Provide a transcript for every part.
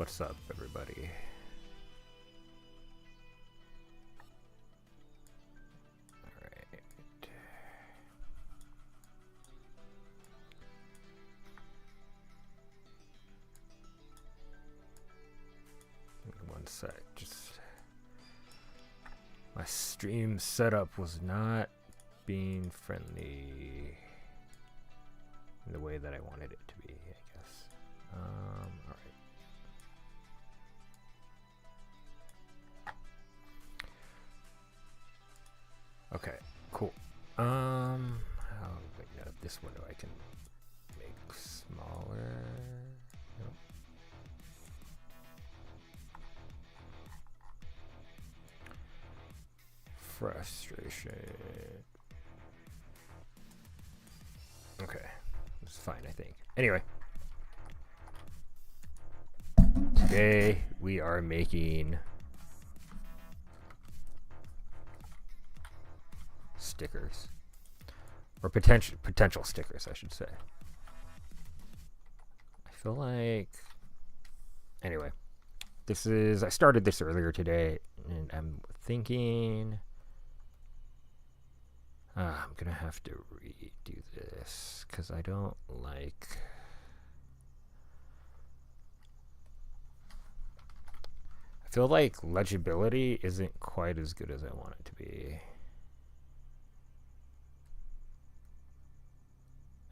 What's up, everybody? Alright. One sec, just... My stream setup was not being friendly in the way that I wanted it to be, I guess. Alright. Okay, cool. Oh, wait, no, this window I can make smaller. Nope. Frustration. Okay, it's fine, I think. Anyway. Today we are making stickers, or potential stickers, I should say. I feel like, anyway, I started this earlier today, and I'm thinking I'm gonna have to redo this because I don't like. I feel like legibility isn't quite as good as I want it to be.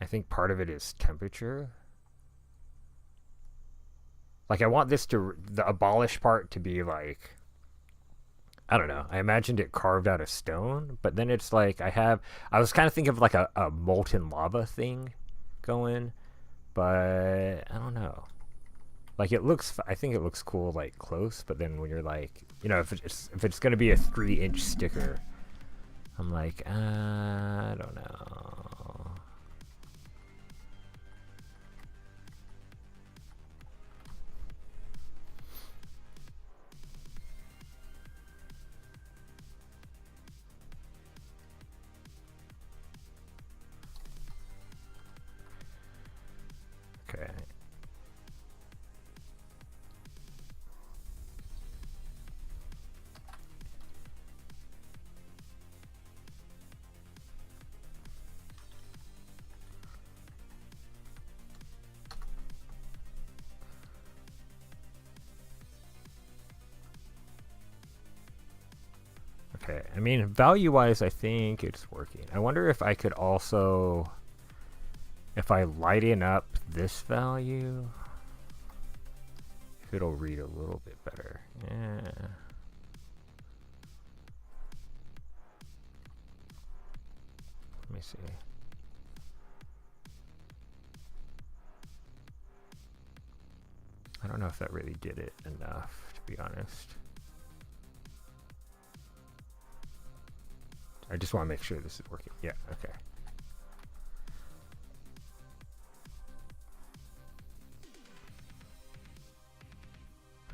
I think part of it is temperature. Like, I want this to, the abolish part to be like, I don't know. I imagined it carved out of stone, but then it's like I was kind of thinking of like a molten lava thing going, but I don't know. Like, I think it looks cool, like, close, but then when you're like, you know, if it's going to be a 3-inch sticker, I'm like, I don't know. Okay. Okay, I mean, value-wise, I think it's working. I wonder if I could also, if I lighten up this value, if it'll read a little bit better. Yeah. Let me see. I don't know if that really did it enough, to be honest. I just want to make sure this is working. Yeah, okay.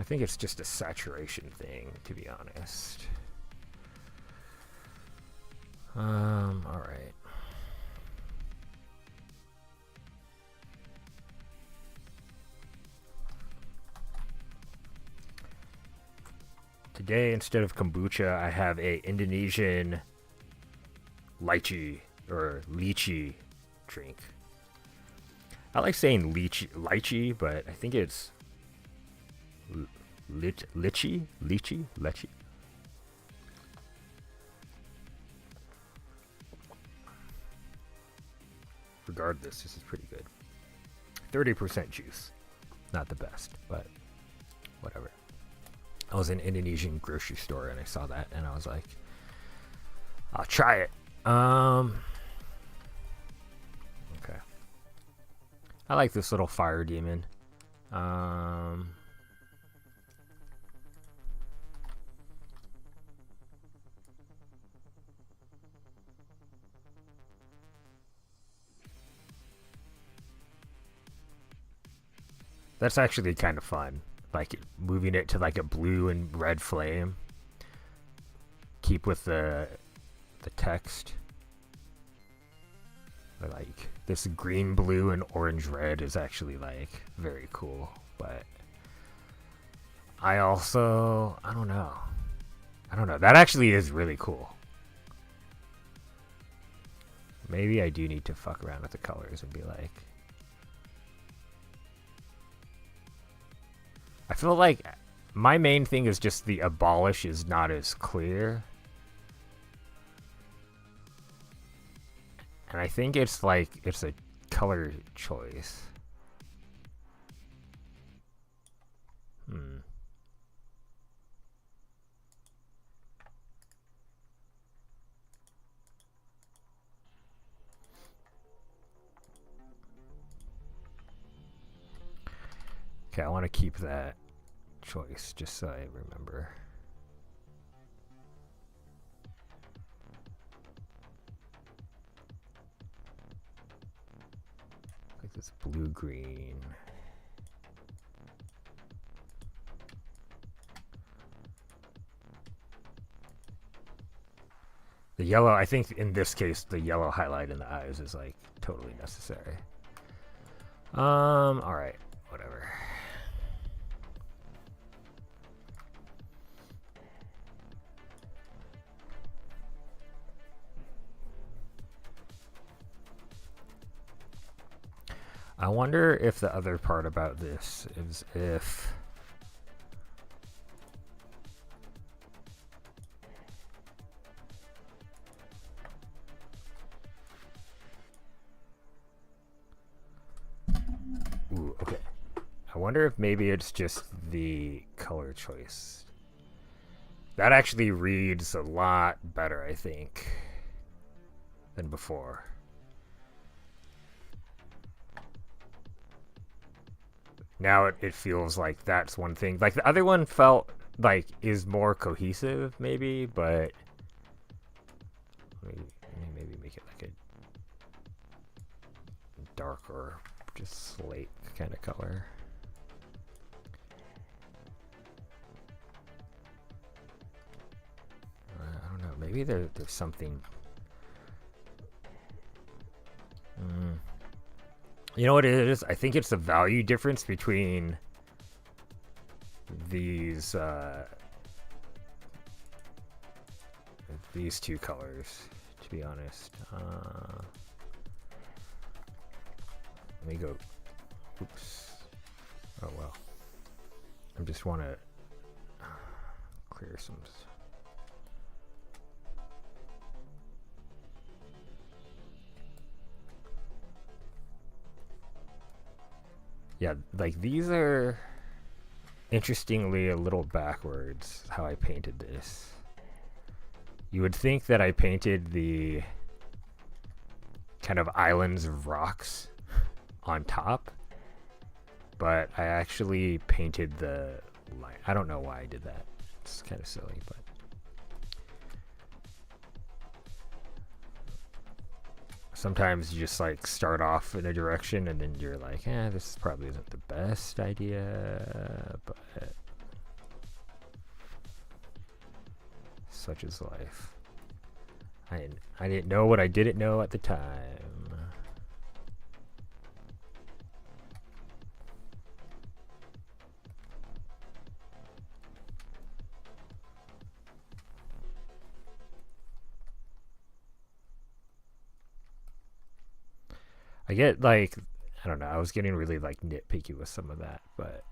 I think it's just a saturation thing, to be honest. All right. Today, instead of kombucha, I have a Indonesian lychee or lychee drink. I like saying lychee, but I think it's lychee. Regardless, this is pretty good. 30% juice. Not the best, but whatever. I was in an Indonesian grocery store and I saw that and I was like, I'll try it. Okay. I like this little fire demon. That's actually kind of fun. Like moving it to like a blue and red flame. Keep with the text. But like this green, blue, and orange red is actually like very cool. But I also, I don't know. I don't know. That actually is really cool. Maybe I do need to fuck around with the colors and be like... I feel like my main thing is just the abolish is not as clear. And I think it's like, it's a color choice. Okay, I want to keep that choice just so I remember. Like this blue-green. The yellow, I think in this case, the yellow highlight in the eyes is like totally necessary. Alright, whatever. I wonder if the other part about this is if... Ooh, okay. I wonder if maybe it's just the color choice. That actually reads a lot better, I think, than before. Now it feels like that's one thing. Like the other one felt like is more cohesive, maybe, but let me maybe make it like a dark or just slate kind of color. I don't know. Maybe there's something. You know what it is? I think it's the value difference between these two colors, to be honest. Let me go. Oops. Oh well. I just want to clear some. Yeah, like these are interestingly a little backwards how I painted this. You would think that I painted the kind of islands of rocks on top, but I actually painted the line. I don't know why I did that. It's kind of silly, but sometimes you just like start off in a direction and then you're like, this probably isn't the best idea, but such is life. I didn't know what I didn't know at the time. I get like, I don't know, I was getting really like nitpicky with some of that, but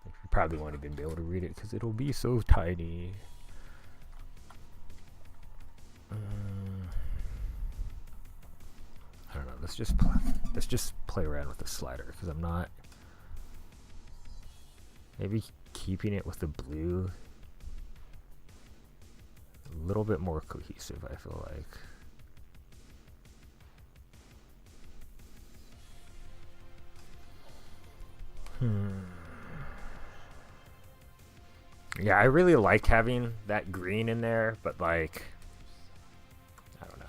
you probably won't even be able to read it because it'll be so tiny. I don't know, let's just play around with the slider because I'm not, maybe keeping it with the blue a little bit more cohesive, I feel like. Yeah, I really like having that green in there, but like, I don't know.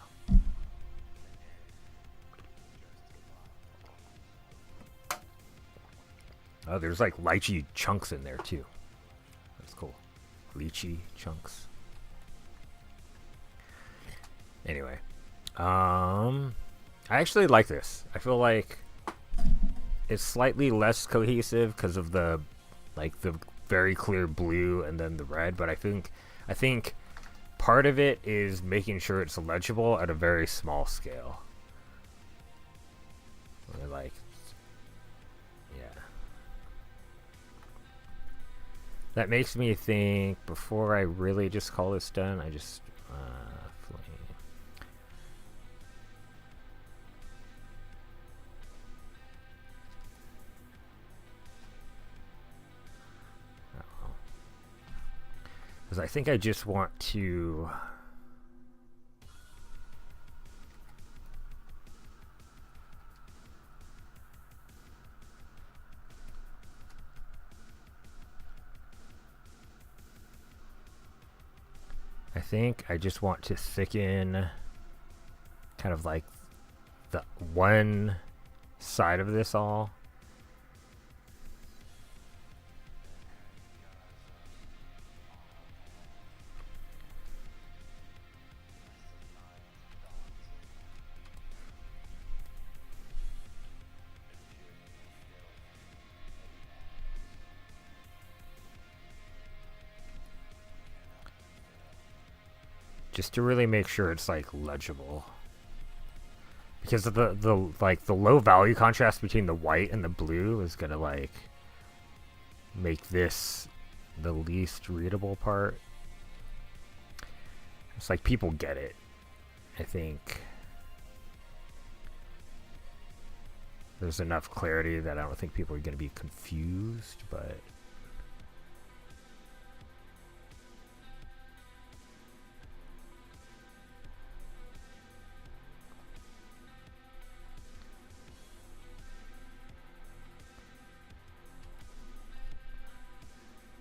Oh, there's like lychee chunks in there too. That's cool. Lychee chunks. Anyway, I actually like this. I feel like it's slightly less cohesive because of the like the very clear blue and then the red. But I think part of it is making sure it's legible at a very small scale. Like, yeah. That makes me think, before I really just call this done, I just flame. Because I think I just want to. I think I just want to thicken kind of like the one side of this all. Just to really make sure it's like legible. Because of the like the low value contrast between the white and the blue is gonna like make this the least readable part. It's like people get it, I think. There's enough clarity that I don't think people are gonna be confused, but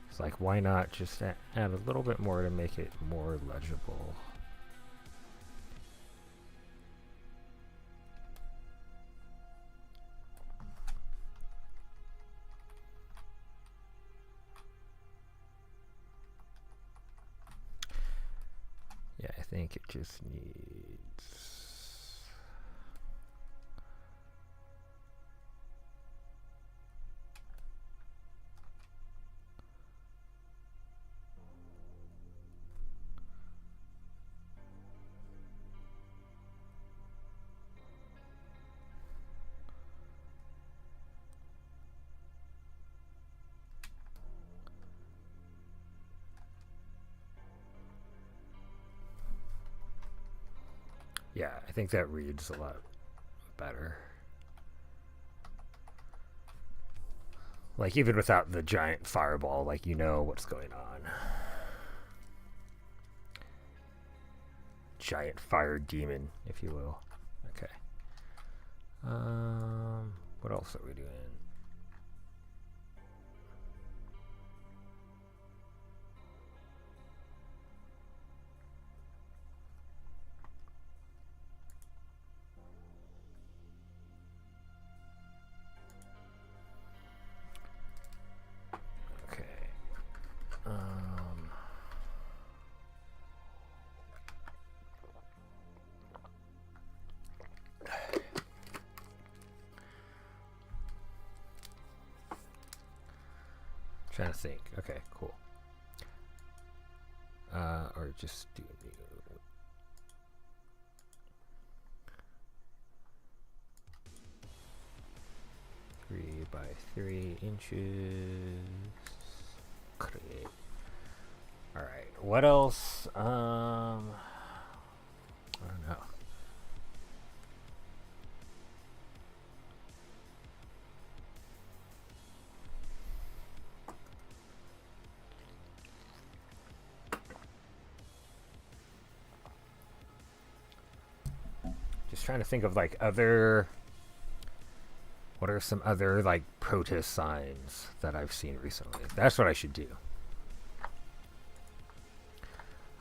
it's like, why not just add a little bit more to make it more legible? Yeah, I think it just needs. Yeah, I think that reads a lot better. Like, even without the giant fireball, like, you know what's going on. Giant fire demon, if you will. Okay. What else are we doing? Trying to think. Okay, cool. Or just do a new. 3 by 3 inches. Create. All right. What else? I don't know. Just trying to think of like other. What are some other like protest signs that I've seen recently? That's what I should do.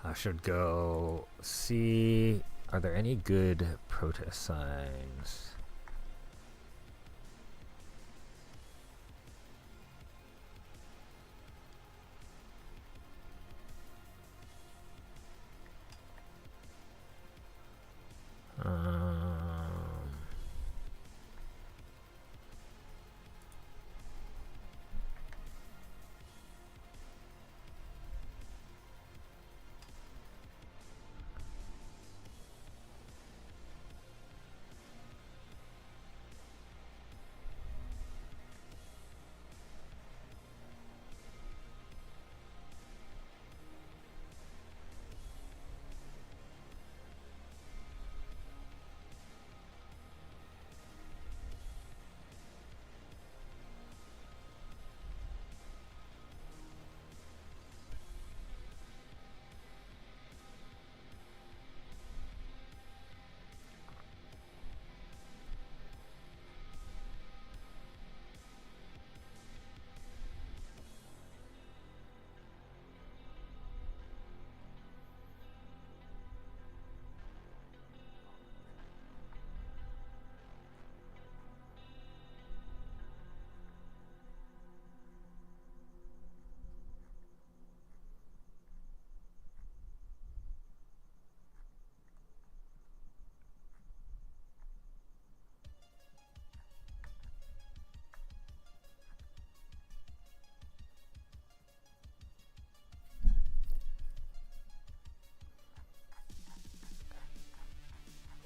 I should go see. Are there any good protest signs?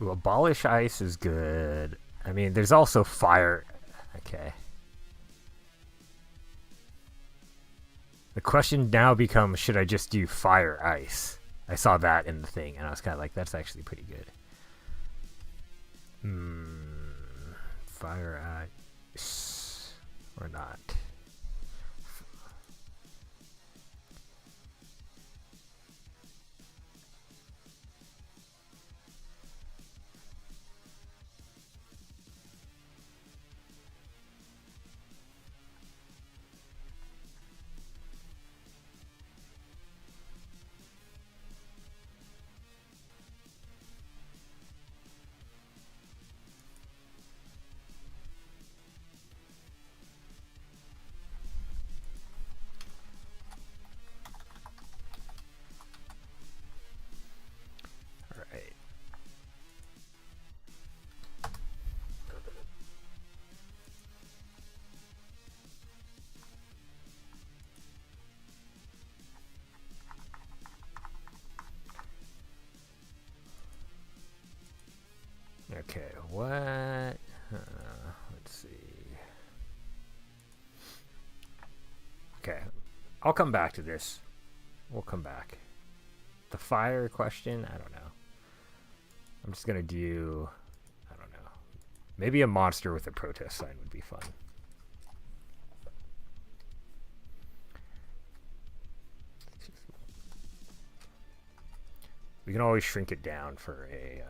Ooh, abolish ice is good. I mean, there's also fire. Okay. The question now becomes, should I just do fire ice? I saw that in the thing, and I was kind of like, that's actually pretty good. Fire ice. Or not. Okay, what? Let's see. Okay, I'll come back to this. We'll come back. The fire question, I don't know. I'm just gonna do, I don't know. Maybe a monster with a protest sign would be fun. We can always shrink it down for a...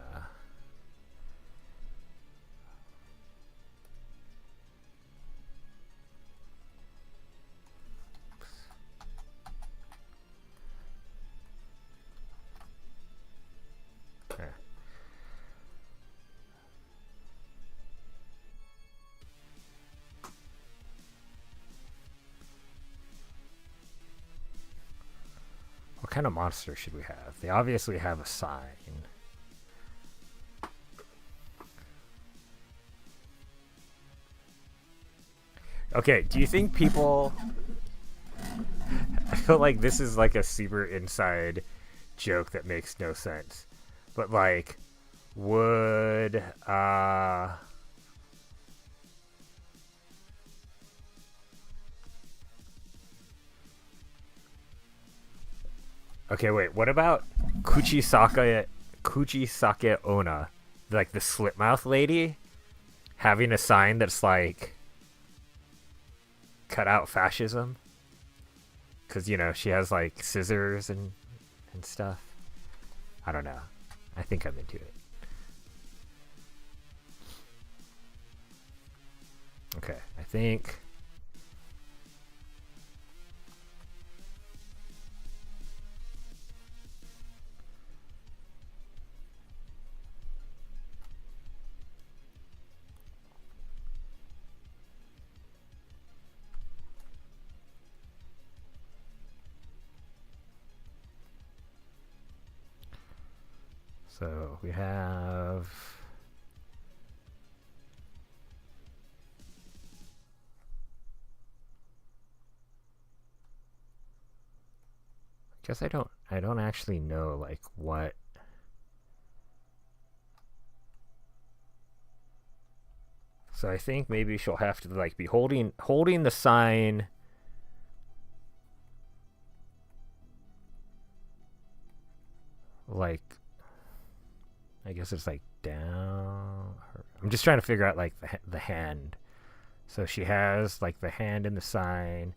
What kind of monster should we have? They obviously have a sign. Okay, do you think people... I feel like this is like a super inside joke that makes no sense. But like, would... Okay, wait. What about Kuchisake Onna, like the slit mouth lady, having a sign that's like cut out fascism? Because you know she has like scissors and stuff. I don't know. I think I'm into it. Okay, I think. So we have... I guess I don't actually know like what... So I think maybe she'll have to like be holding the sign. Like, I guess it's like down. I'm just trying to figure out like the hand. So she has like the hand in the sign,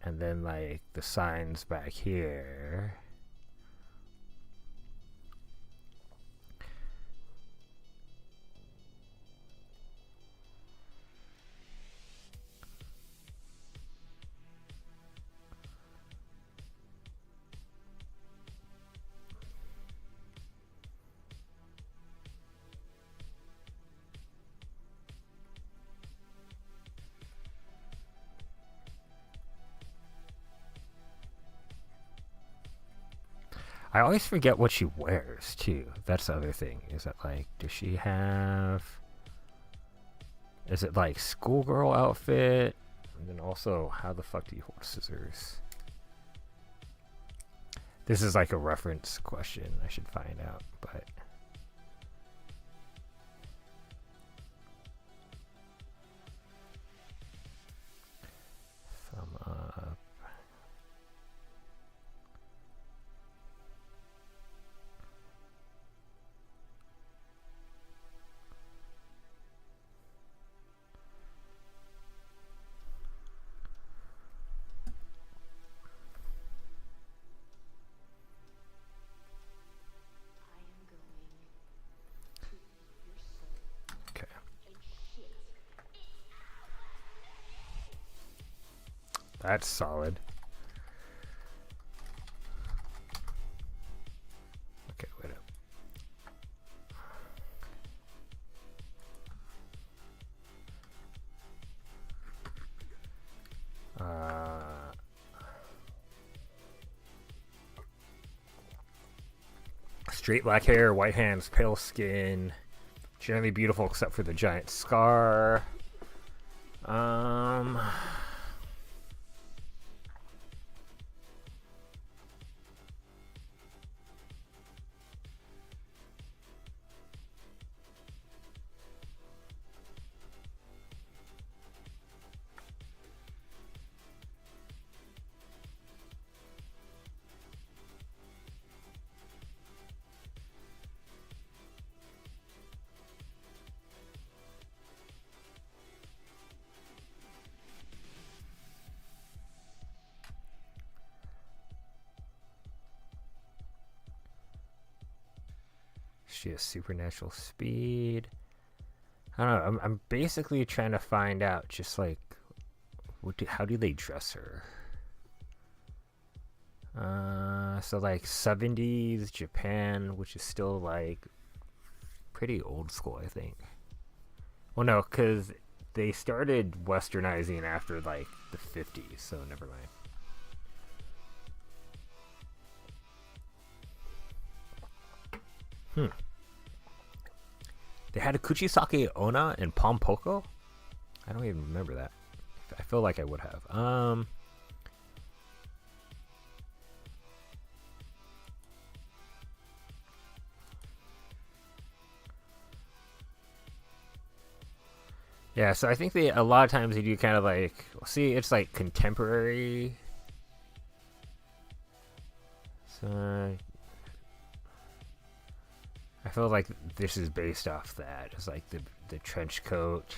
and then like the signs back here. I always forget what she wears too. That's the other thing. Is that like, does she have? Is it like schoolgirl outfit? And then also, how the fuck do you hold scissors? This is like a reference question. I should find out, but. That's solid. Okay, wait up. Straight black hair, white hands, pale skin. Generally beautiful except for the giant scar. She has supernatural speed. I don't know. I'm basically trying to find out just like how do they dress her? So like 70s Japan, which is still like pretty old school, I think. Well, no, because they started westernizing after like the 50s, so never mind. They had a Kuchisake Onna and Pompoko? I don't even remember that. I feel like I would have. Yeah, so I think a lot of times they do kind of like, see, it's like contemporary. So I feel like this is based off that. It's like the trench coat.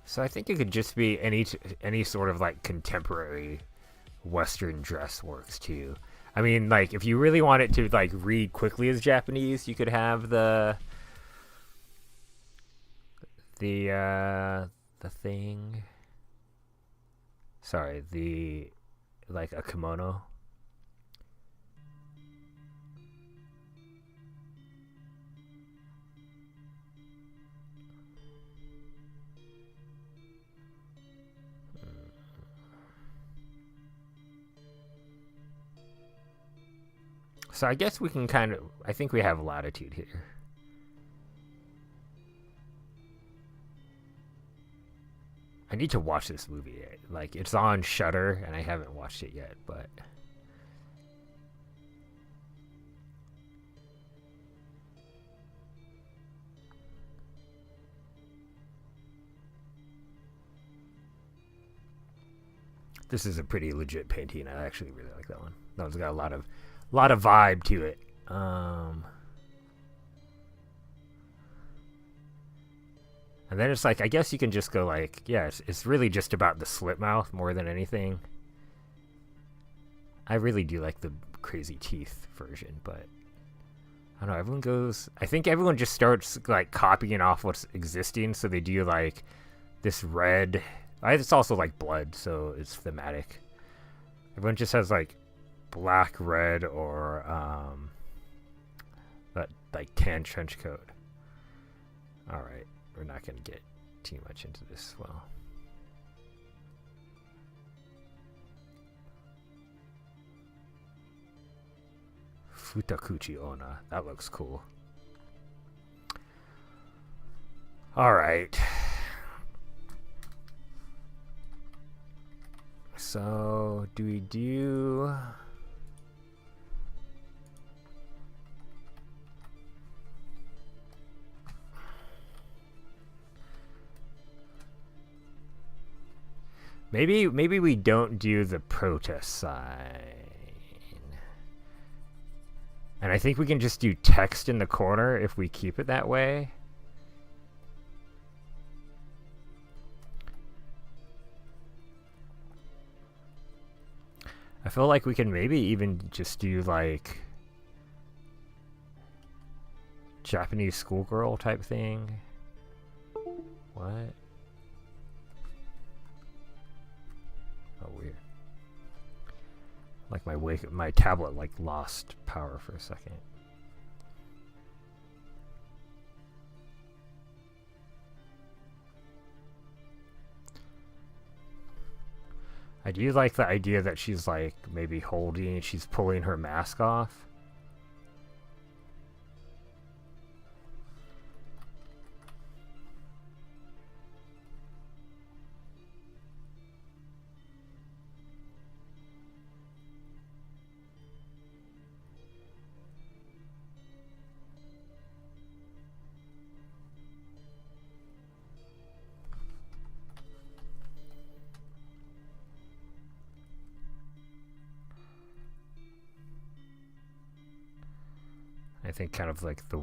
So I think it could just be any sort of like contemporary Western dress works too. I mean, like if you really want it to like read quickly as Japanese, you could have the thing. Sorry, the like a kimono. So I guess we can kind of, I think we have latitude here. I need to watch this movie. Like, it's on Shudder, and I haven't watched it yet, but this is a pretty legit painting. I actually really like that one. That one's got a lot of vibe to it. And then it's like, I guess you can just go like, yeah, it's really just about the slit mouth more than anything. I really do like the crazy teeth version, but I don't know, everyone goes, I think everyone just starts like copying off what's existing, so they do like this red, it's also like blood, so it's thematic. Everyone just has like black, red, or that like tan trench coat. Alright, we're not going to get too much into this. Well, Futakuchi Onna, that looks cool. Alright. So, do we do... Maybe we don't do the protest sign. And I think we can just do text in the corner if we keep it that way. I feel like we can maybe even just do like Japanese schoolgirl type thing. What? Oh, weird. Like my tablet like lost power for a second. I do like the idea that she's like maybe she's pulling her mask off. I think kind of like the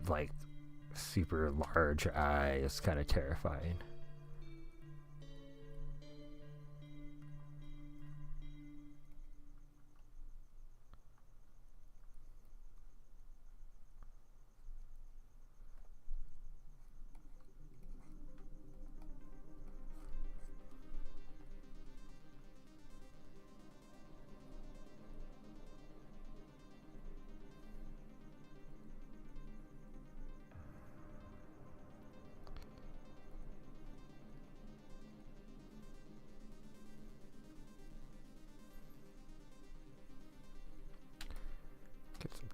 like super large eye is kind of terrifying.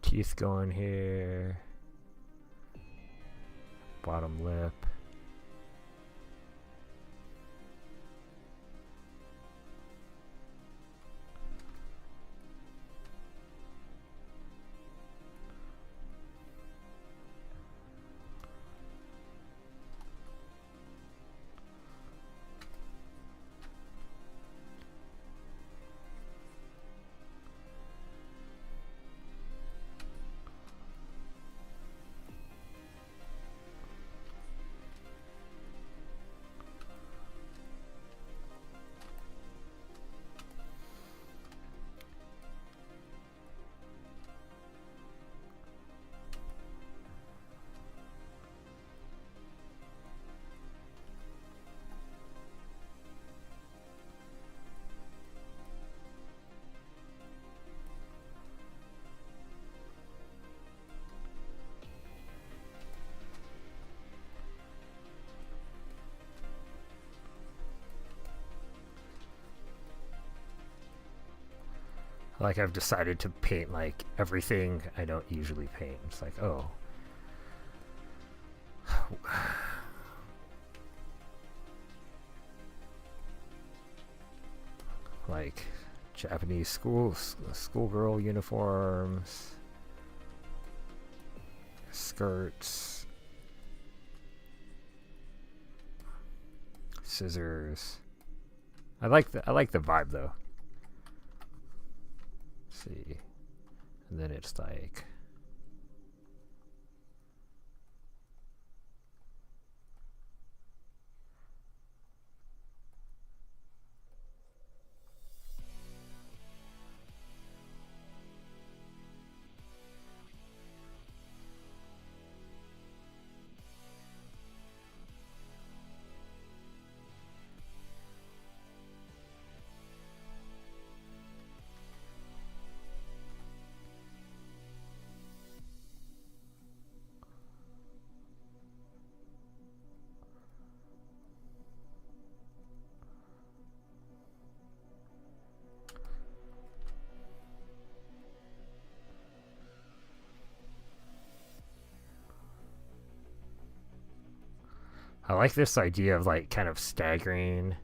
Teeth going here. Bottom lip. Like I've decided to paint like everything I don't usually paint. It's like, oh. Like Japanese schoolgirl uniforms, skirts, scissors. I like the vibe though. See, and then it's like I like this idea of like kind of staggering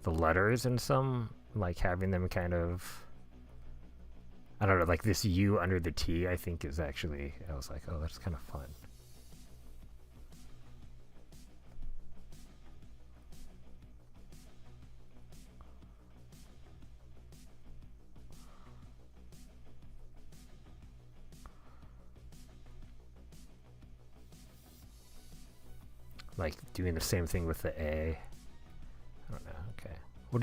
the letters in some, like having them kind of, I don't know, like this U under the T, I think is actually, I was like, oh, that's kind of fun. Like doing the same thing with the A. I don't know. Okay, we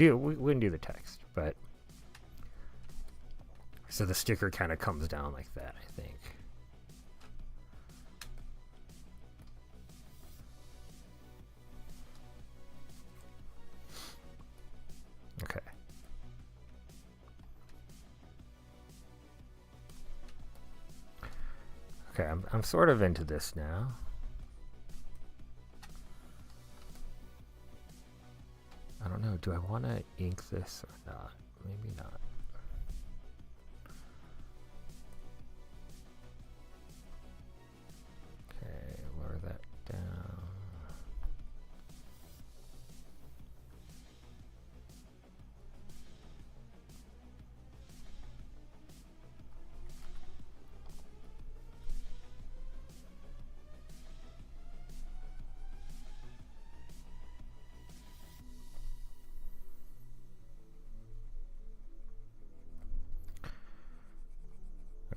can do the text, but So the sticker kind of comes down like that, I think. Okay. Okay, I'm sort of into this now. I don't know, do I want to ink this or not? Maybe not. Okay, lower that down.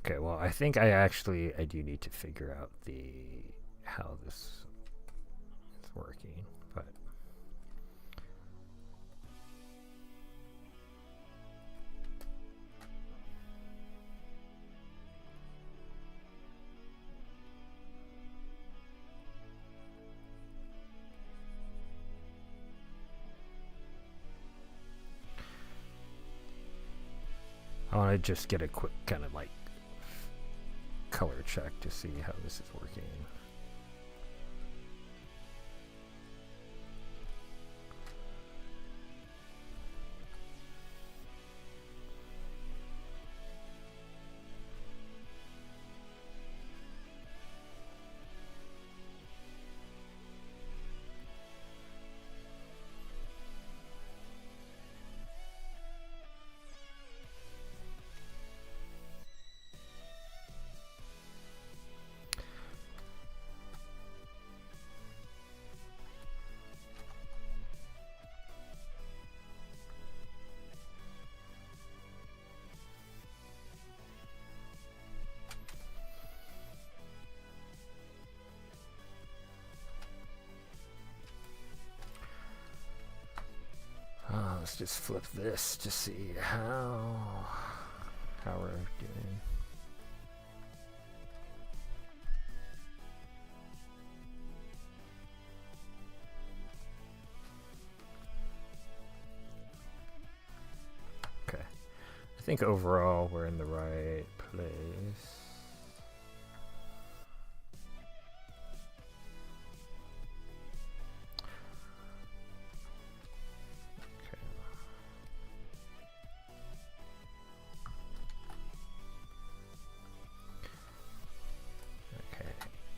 Okay, well, I think I do need to figure out how this is working, but I want to just get a quick kind of like color check to see how this is working. Let's just flip this to see how we're doing. Okay, I think overall we're in the right place.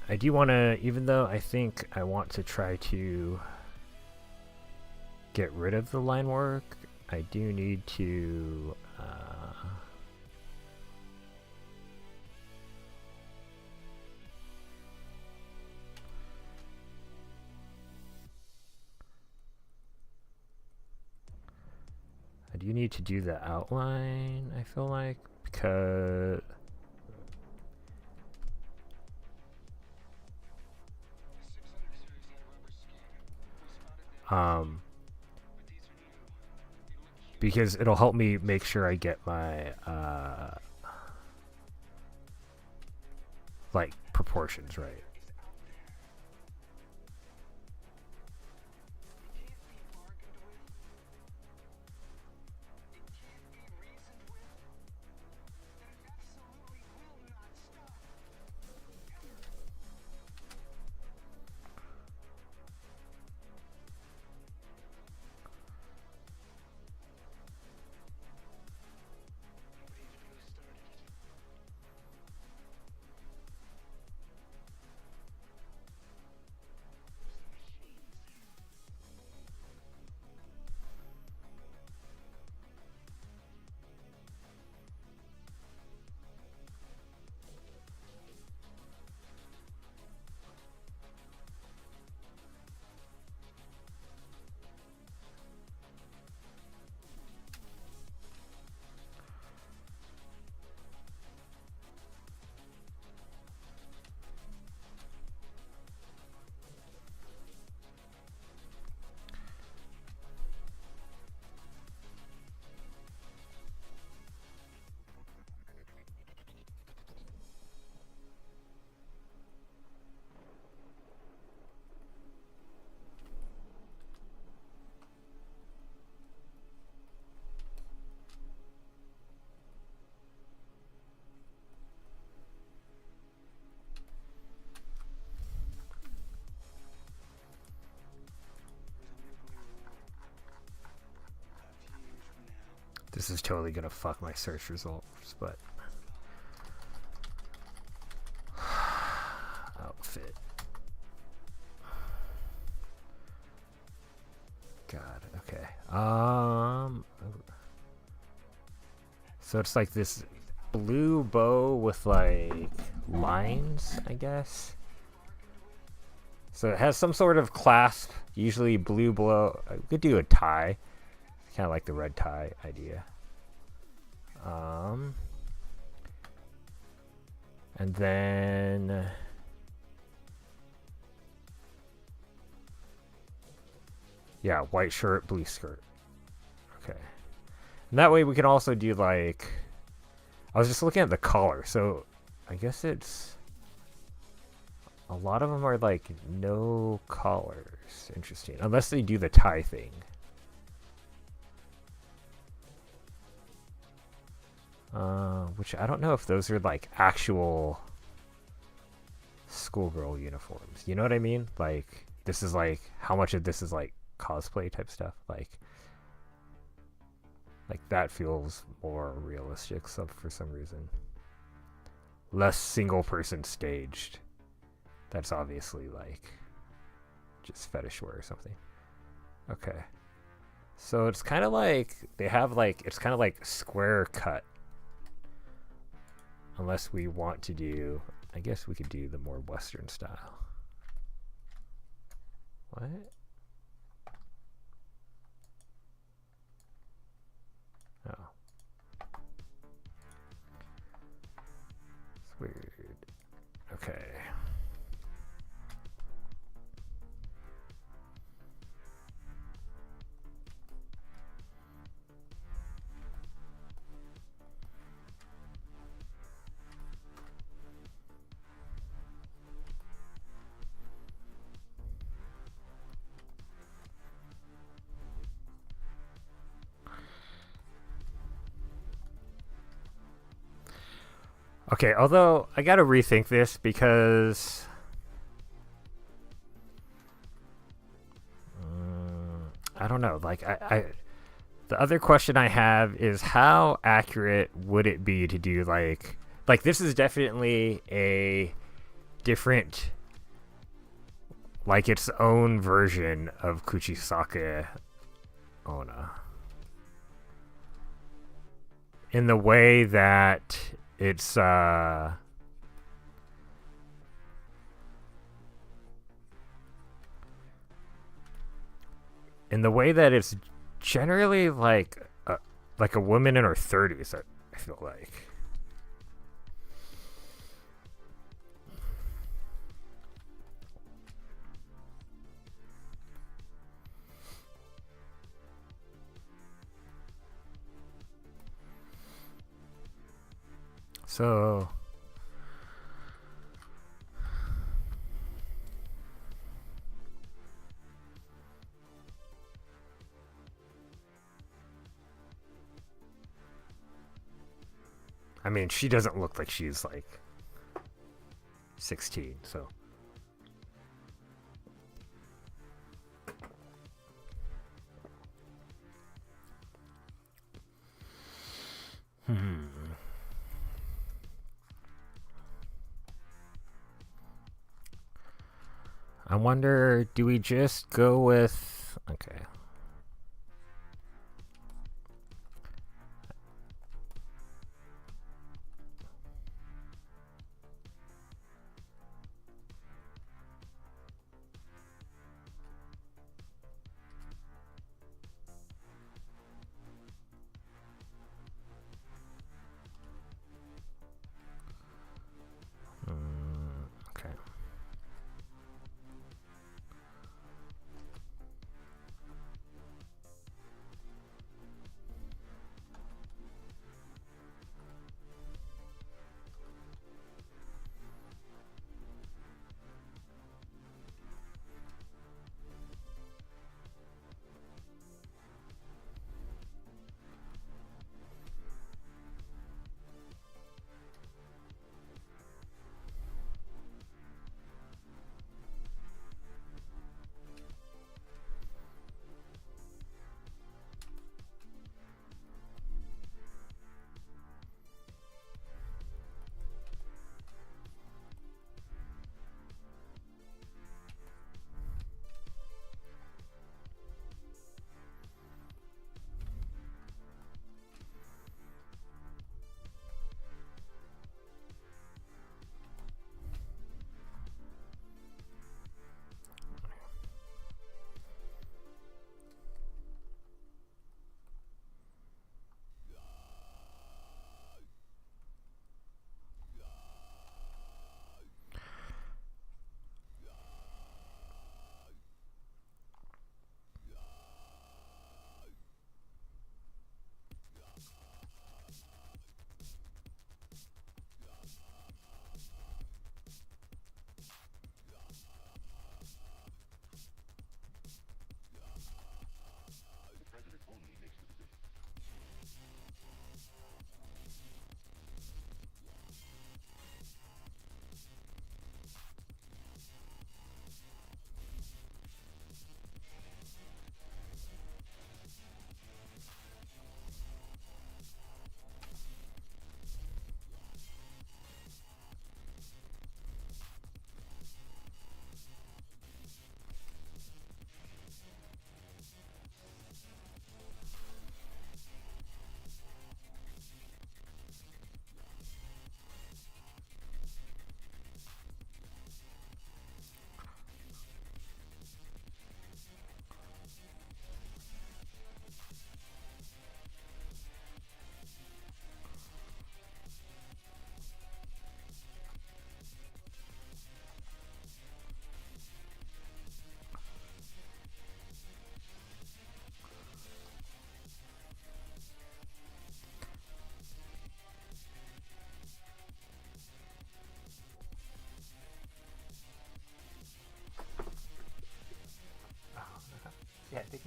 I do want to, even though I think I want to try to get rid of the line work, I do need to do the outline, I feel like, because because it'll help me make sure I get my like proportions right. This is totally gonna fuck my search results, but outfit. God, okay. So it's like this blue bow with like lines, I guess. So it has some sort of clasp, usually blue below. I could do a tie, kind of like the red tie idea. And then yeah, white shirt, blue skirt. Okay. And that way we can also do like, I was just looking at the collar, so I guess it's, a lot of them are like no collars. Interesting. Unless they do the tie thing. Which I don't know if those are like actual schoolgirl uniforms. You know what I mean? Like, this is like, how much of this is like cosplay type stuff? Like that feels more realistic for some reason. Less single person staged. That's obviously like just fetish wear or something. Okay. So it's kind of like, they have like, it's kind of like square cut. Unless we want to do, I guess we could do the more Western style. What? Oh. It's weird. Okay. Okay, although I gotta rethink this because I don't know. Like the other question I have is how accurate would it be to do like this is definitely a different, like its own version of Kuchisake Onna. In the way that it's in the way that it's generally like a woman in her 30s, I feel like. So I mean, she doesn't look like she's like 16, so I wonder, do we just go with, okay. Okay.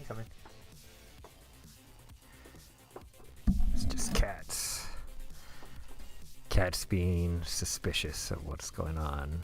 come in. It's just cats. Cats being suspicious of what's going on.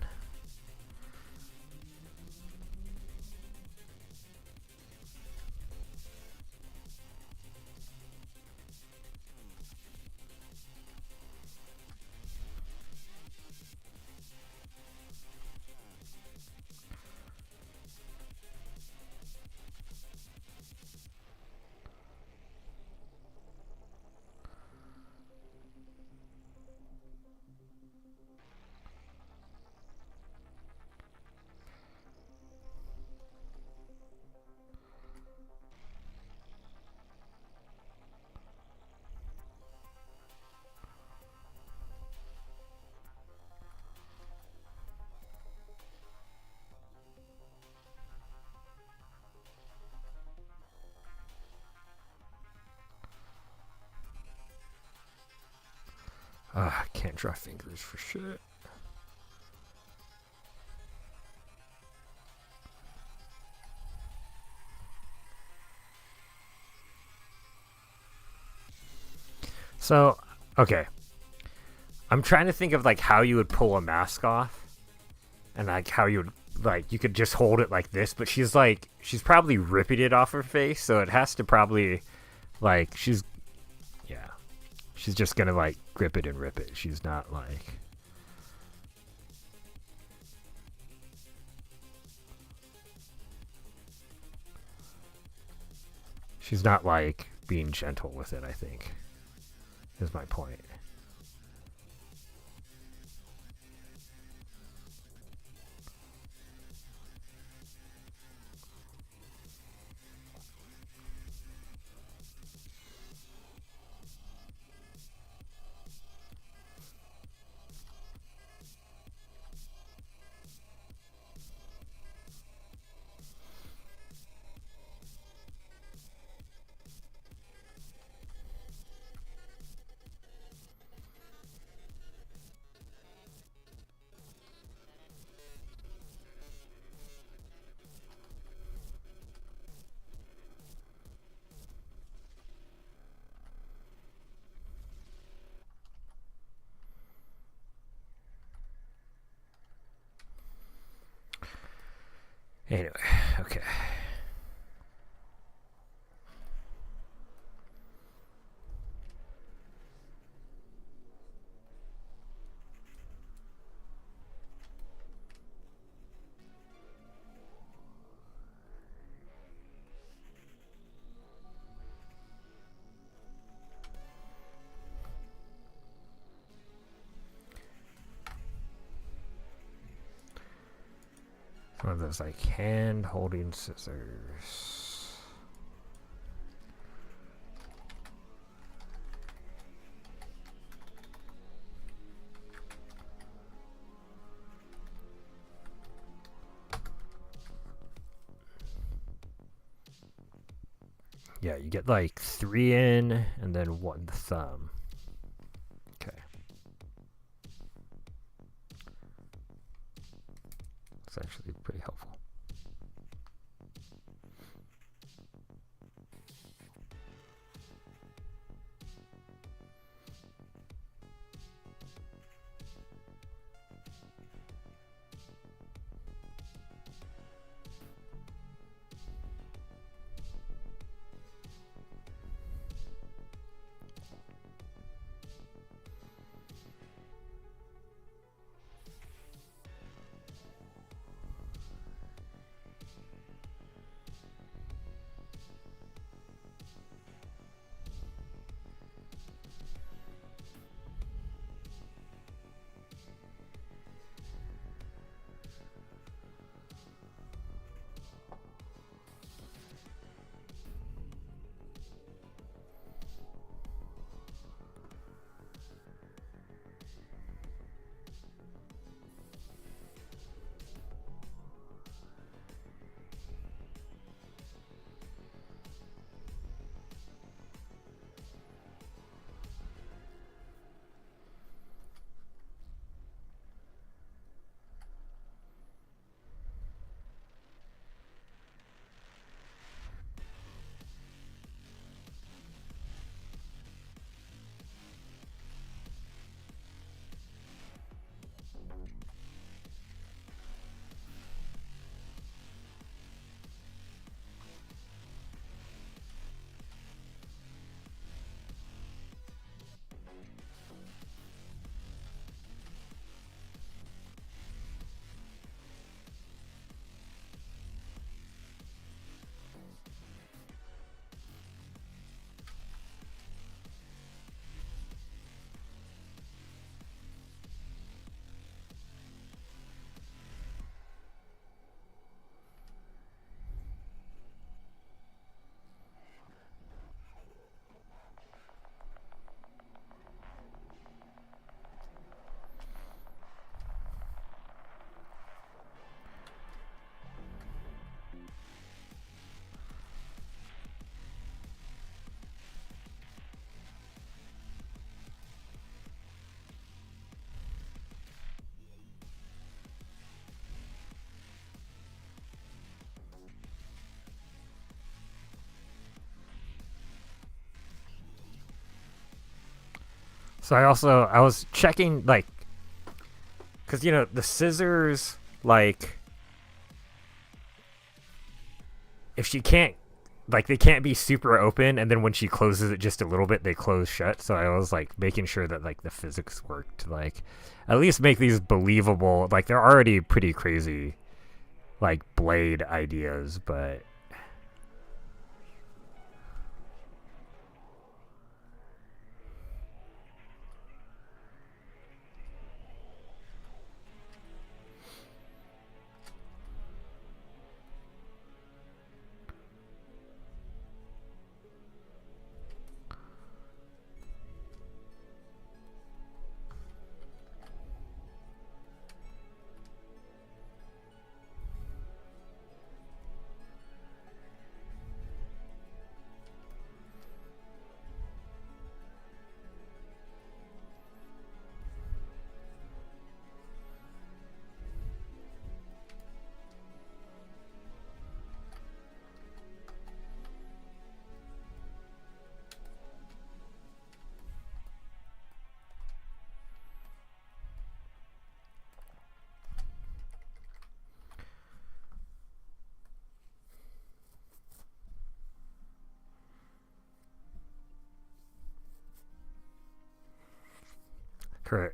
I can't draw fingers for shit. So, okay. I'm trying to think of like how you would pull a mask off, and like how you would like you could just hold it like this, but she's probably ripping it off her face, so it has to probably like she's just gonna like grip it and rip it. She's not like being gentle with it, I think. Is my point. Anyway, okay. One of those like hand holding scissors. Yeah, you get like 3 in and then 1 thumb. Okay. It's actually pretty helpful. So I was checking like, cause you know the scissors like if she can't like they can't be super open and then when she closes it just a little bit they close shut, so I was like making sure that like the physics worked to like at least make these believable. Like they're already pretty crazy like blade ideas, but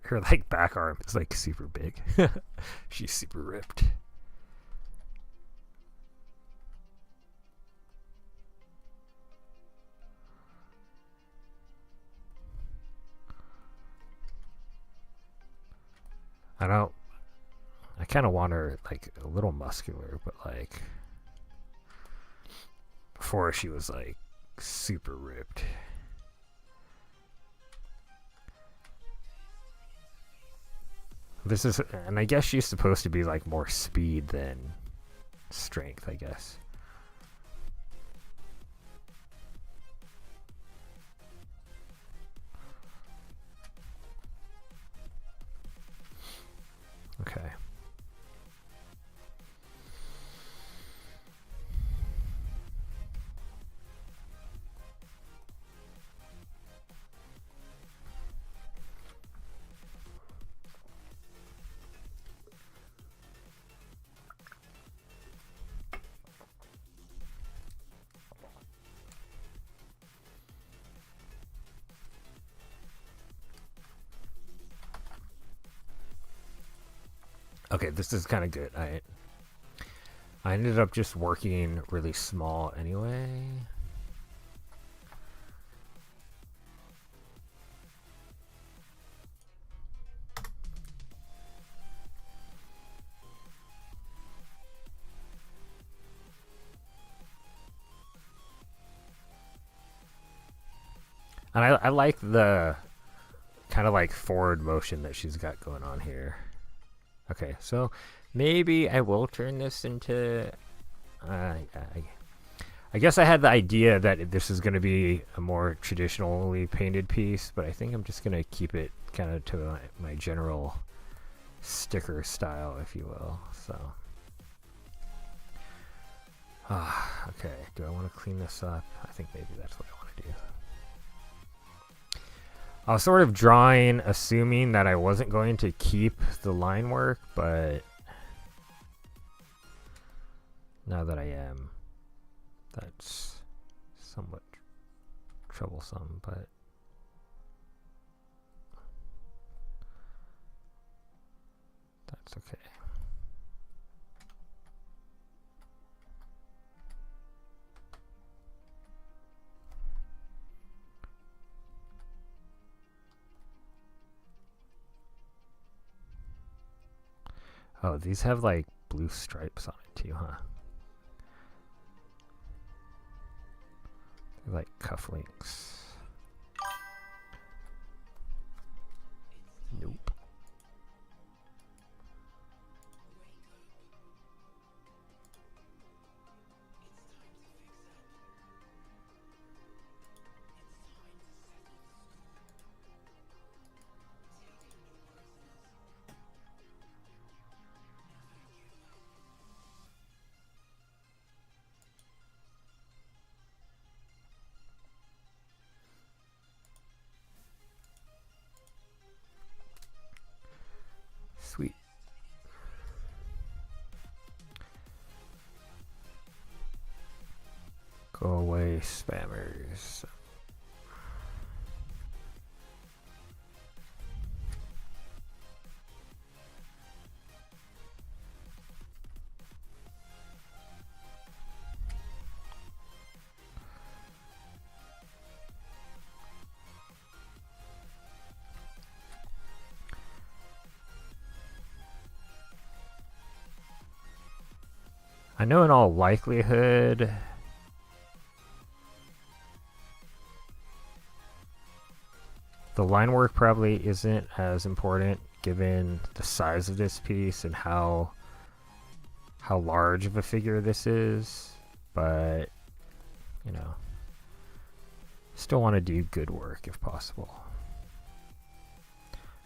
her like back arm is like super big. She's super ripped. I don't. I kind of want her like a little muscular, but like before she was like super ripped. This is, and I guess she's supposed to be like more speed than strength, I guess. Okay. Okay, this is kind of good. I ended up just working really small anyway. And I like the kind of like forward motion that she's got going on here. Okay, so maybe I will turn this into. I guess I had the idea that this is going to be a more traditionally painted piece, but I think I'm just going to keep it kind of to my general sticker style, if you will. So, okay. Do I want to clean this up? I think maybe that's what I want to do. I was sort of drawing, assuming that I wasn't going to keep the line work, but now that I am, that's somewhat troublesome, but that's okay. Oh, these have like blue stripes on it too, huh? They're like cufflinks. Nope. Go away, spammers. I know in all likelihood the line work probably isn't as important given the size of this piece and how large of a figure this is, but you know, still want to do good work if possible.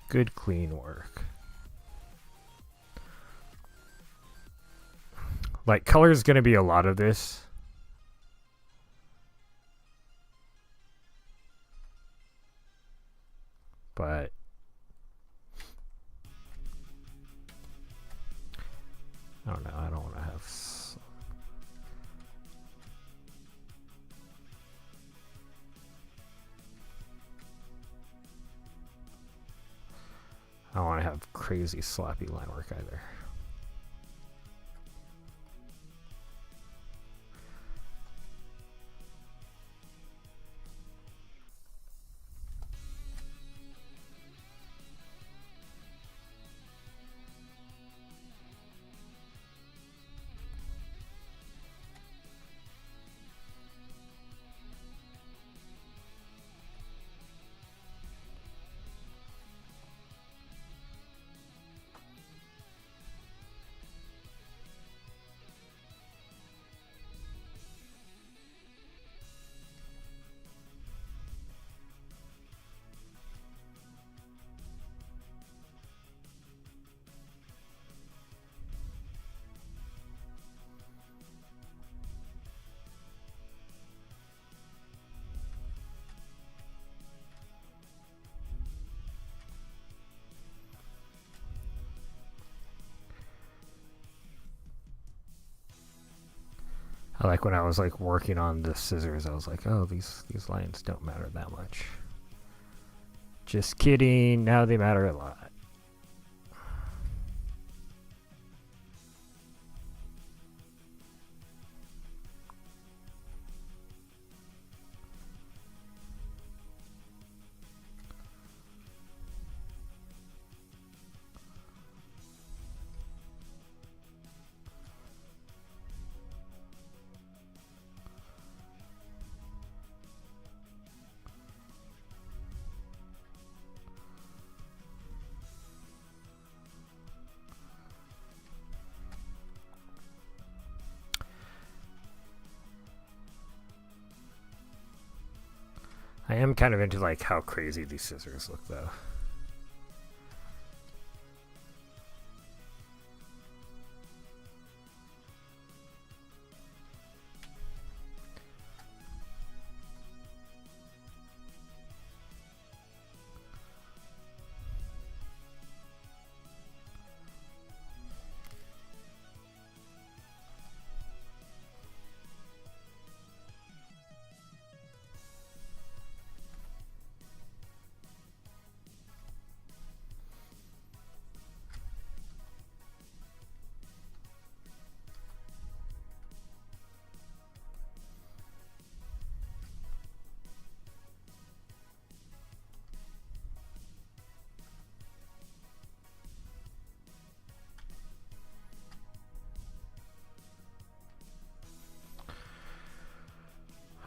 Good clean work. Like, color is going to be a lot of this. But I don't know. I don't want to have. I don't want to have crazy sloppy line work either. I like when I was like working on the scissors, I was like, oh, these lines don't matter that much. Just kidding, now they matter a lot. I am kind of into like how crazy these scissors look though.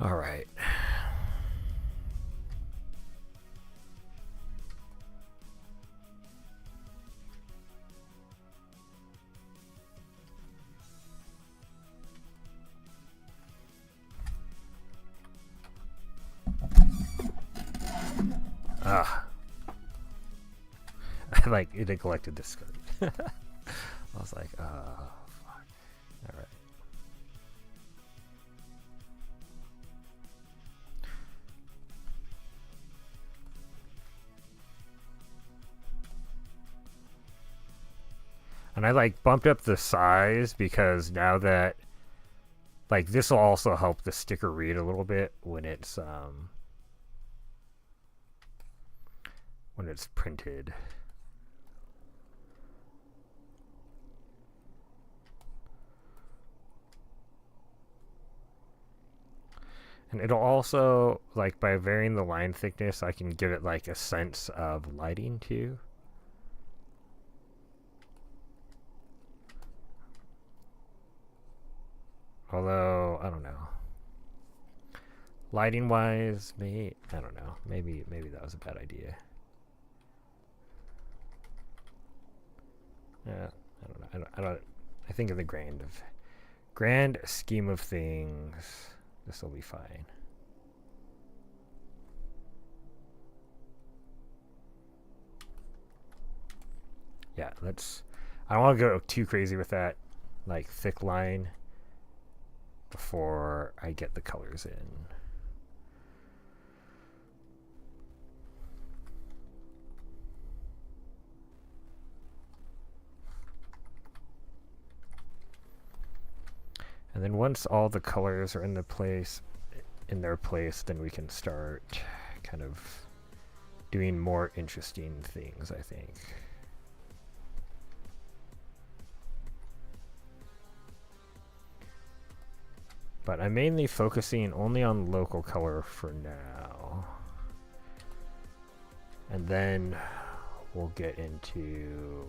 All right. Ah. I like neglected this skirt. I was like, oh, fuck. All right. And I like bumped up the size because now that Like this will also help the sticker read a little bit when it's printed. And it'll also, like, by varying the line thickness, I can give it like a sense of lighting too. Although, I don't know. Lighting wise, I don't know. Maybe that was a bad idea. Yeah, I don't know. I think in the grand scheme of things, this will be fine. Yeah, I don't want to go too crazy with that, like, thick line before I get the colors in. And then once all the colors are in their place, then we can start kind of doing more interesting things, I think. But I'm mainly focusing only on local color for now. And then we'll get into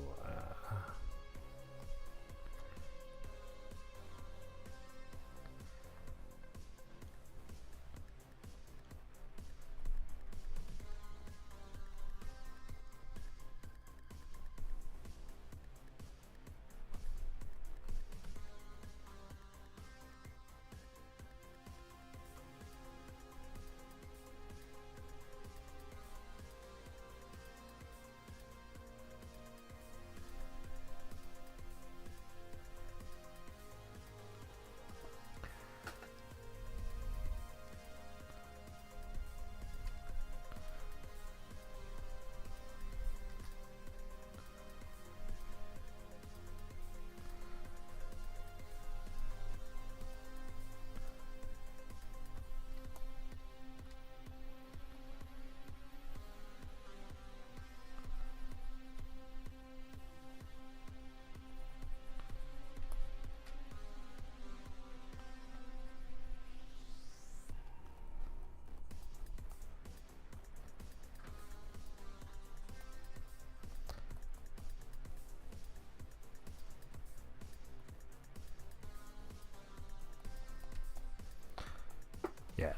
yeah,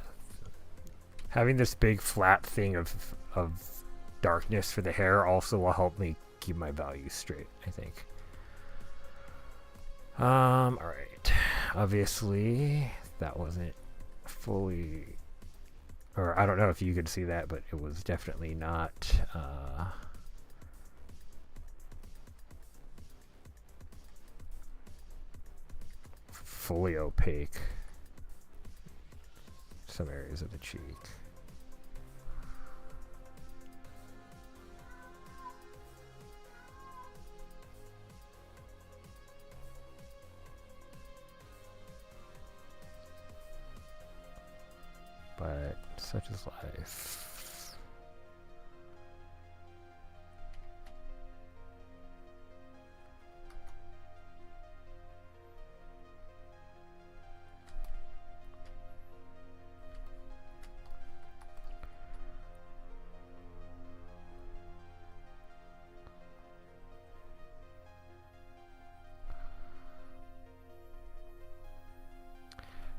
having this big flat thing of darkness for the hair also will help me keep my values straight, I think. All right. Obviously, that wasn't fully, or I don't know if you could see that, but it was definitely not fully opaque. Some areas of the cheek. But such is life.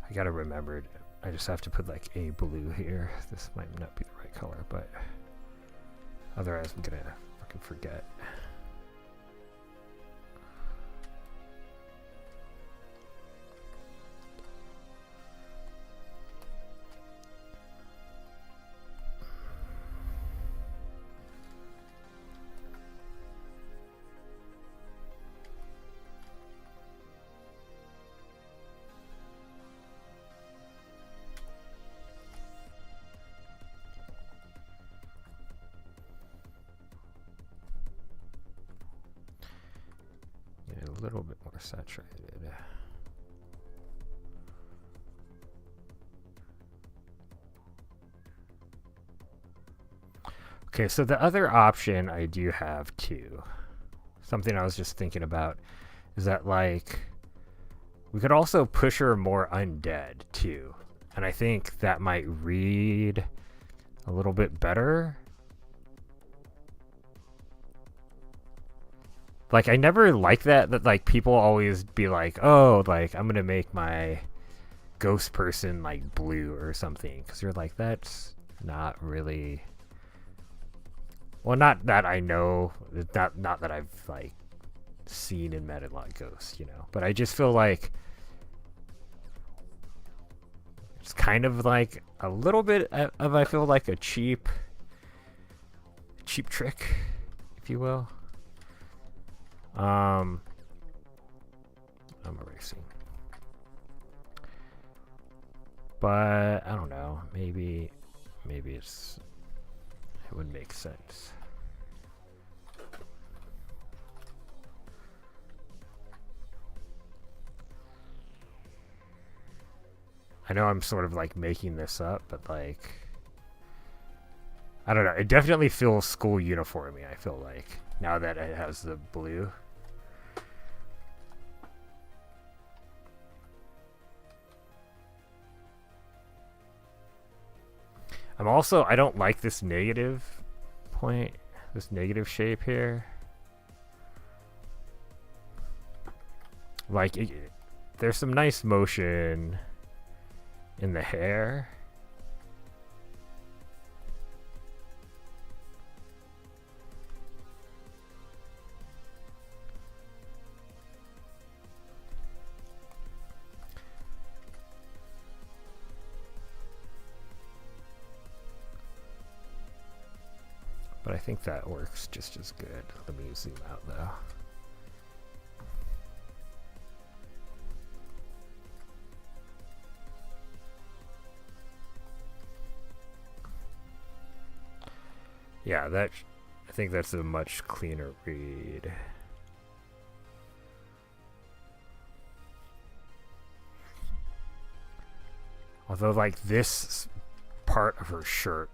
I gotta remember, I just have to put like a blue here. This might not be the right color, but otherwise I'm gonna fucking forget. A little bit more saturated. Okay, so the other option I do have too, something I was just thinking about, is that like we could also push her more undead too. And I think that might read a little bit better. Like I never like that like people always be like, "Oh, like I'm going to make my ghost person like blue or something." Cuz you're like that's not really well, not that I know, not that I've like seen and met a lot of ghosts, you know. But I just feel like it's kind of like a little bit of I feel like a cheap trick, if you will. I'm erasing. But I don't know. Maybe it would make sense. I know I'm sort of like making this up, but like I don't know. It definitely feels school uniformy, I feel like, now that it has the blue. I don't like this negative point, this negative shape here. Like, there's some nice motion in the hair. But I think that works just as good. Let me zoom out though. Yeah, I think that's a much cleaner read. Although, like, this part of her shirt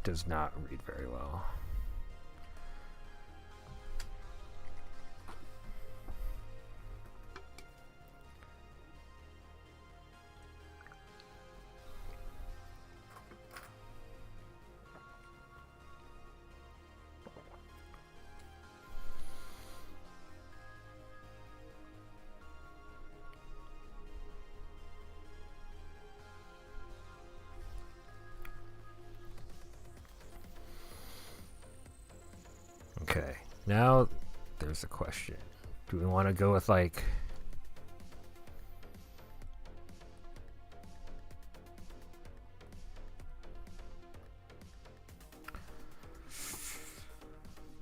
does not read very well. Okay, now there's a question. Do we want to go with like...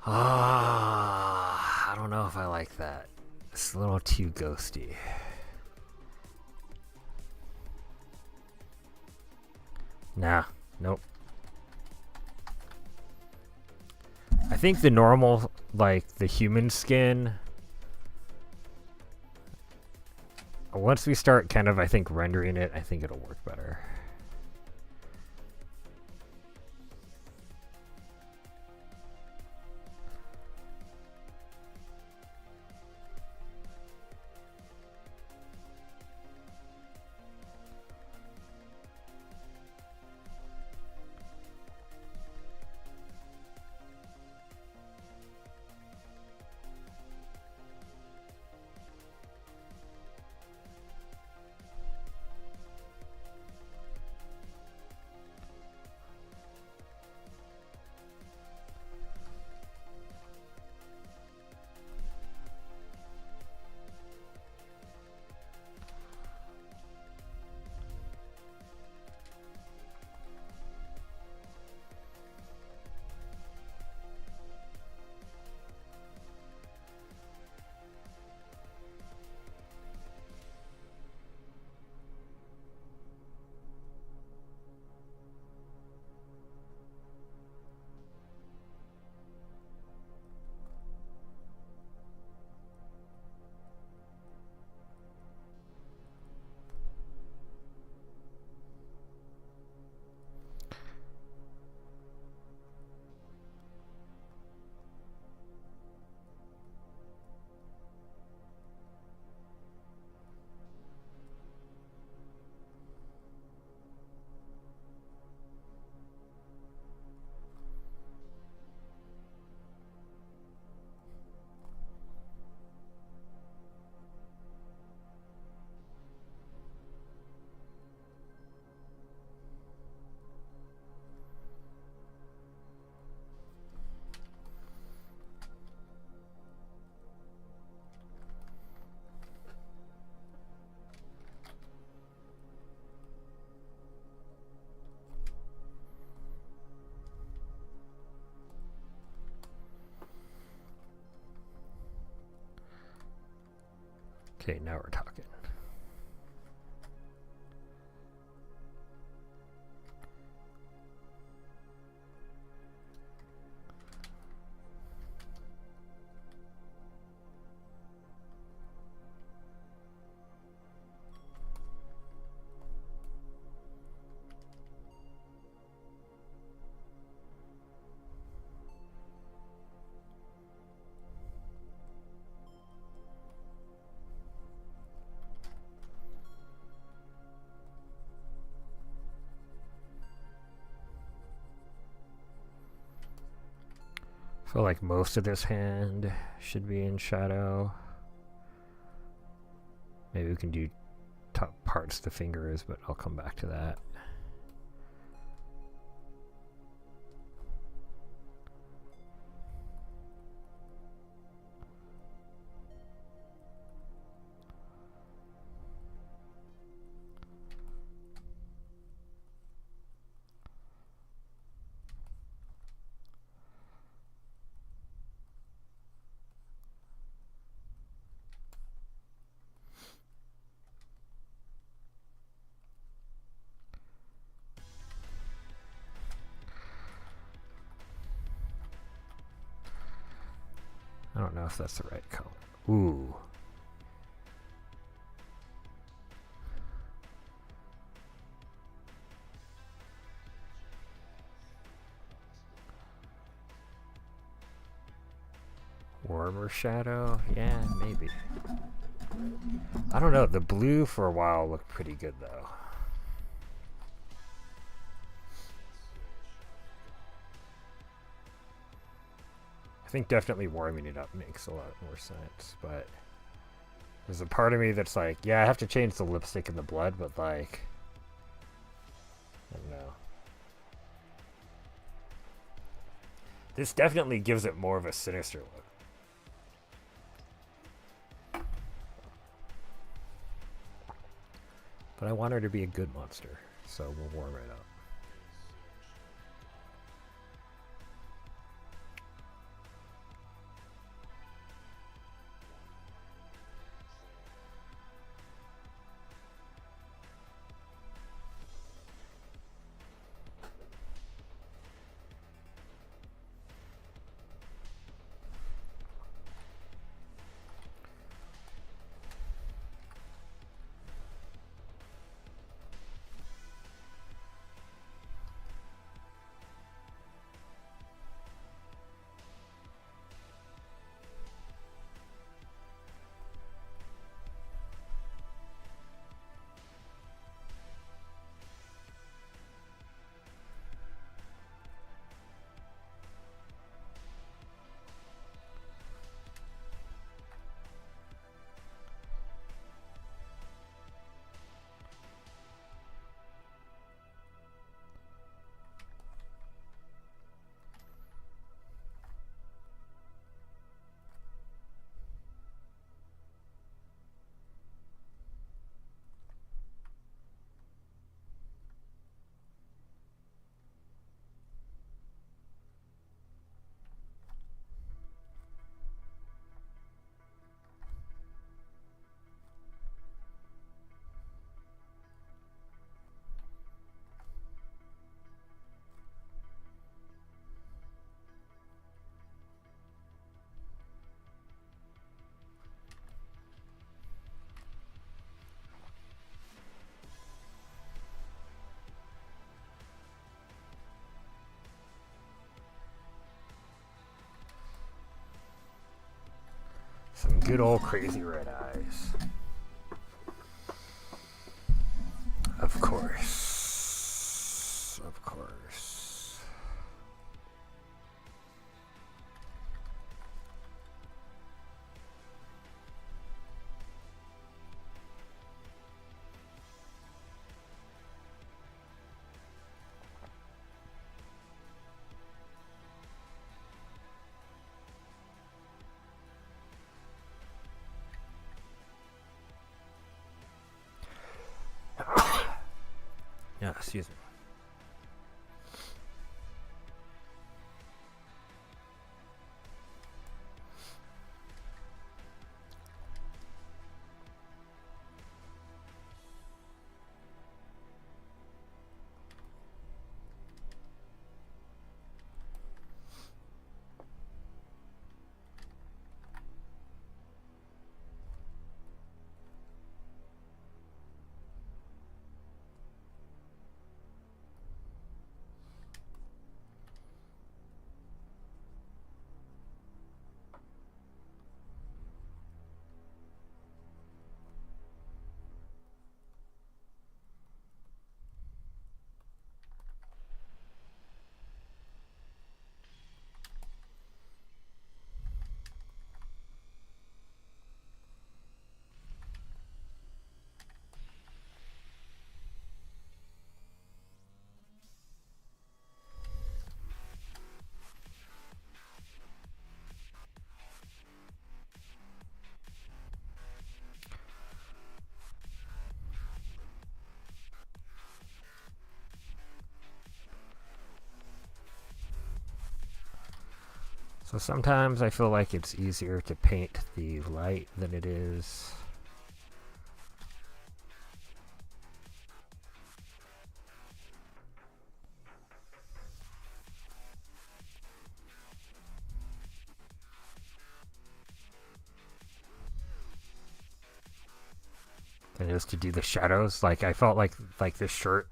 I don't know if I like that. It's a little too ghosty. Nah, nope. I think the normal, like the human skin, once we start kind of, I think, rendering it, I think it'll work better. Okay, now we're talking. I feel like most of this hand should be in shadow. Maybe we can do top parts of the fingers, but I'll come back to that. I don't know if that's the right color. Ooh. Warmer shadow? Yeah, maybe. I don't know. The blue for a while looked pretty good, though. I think definitely warming it up makes a lot more sense, but there's a part of me that's like, yeah, I have to change the lipstick and the blood, but like, I don't know. This definitely gives it more of a sinister look. But I want her to be a good monster, so we'll warm it up. Some good old crazy red eyes. Of course. Of course. Yeah, excuse me. So sometimes I feel like it's easier to paint the light than it is. Than it is to do the shadows. Like I felt like this shirt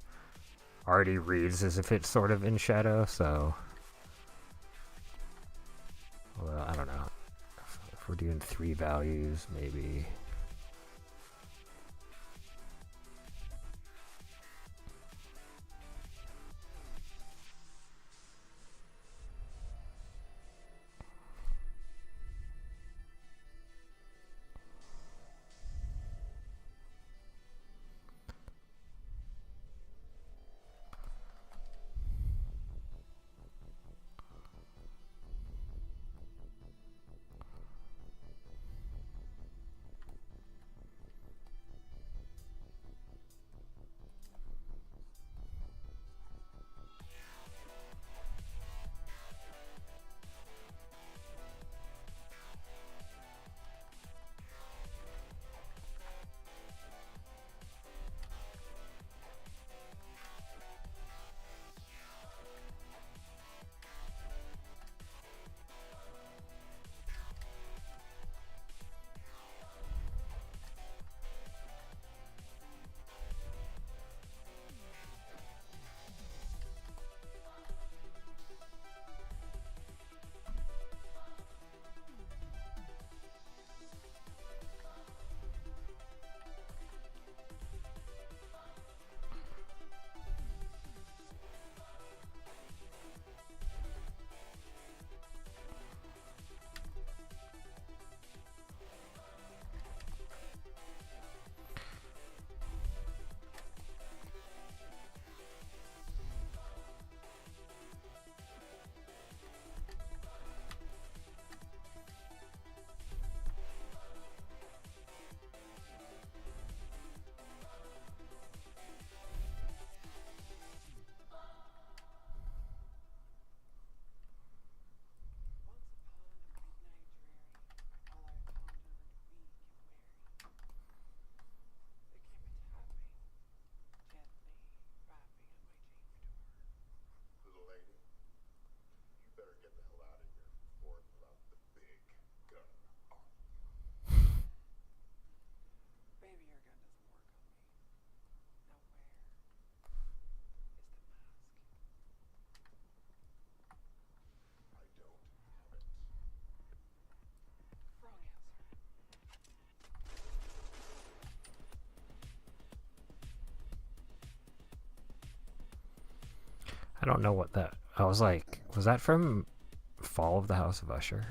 already reads as if it's sort of in shadow, so well, I don't know. If we're doing 3 values, maybe. I don't know what that. I was like, was that from Fall of the House of Usher?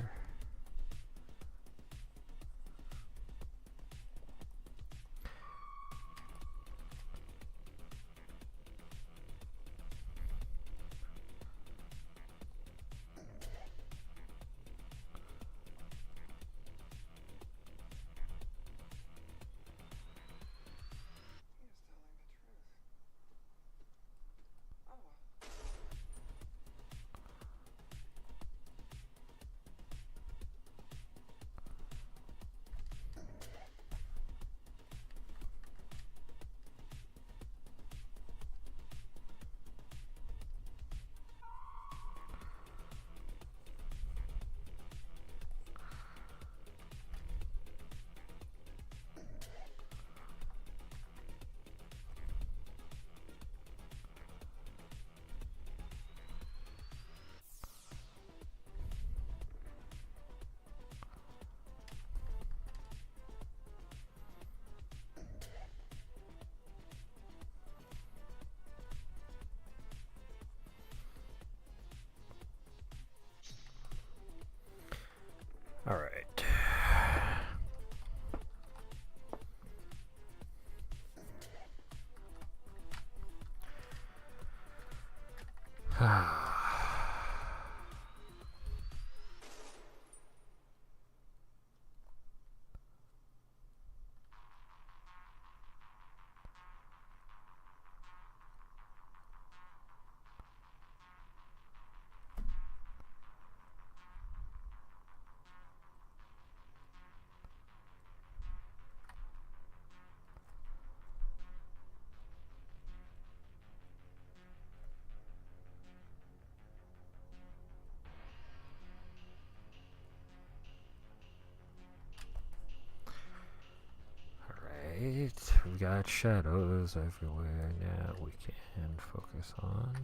All right. got shadows everywhere now we can focus on.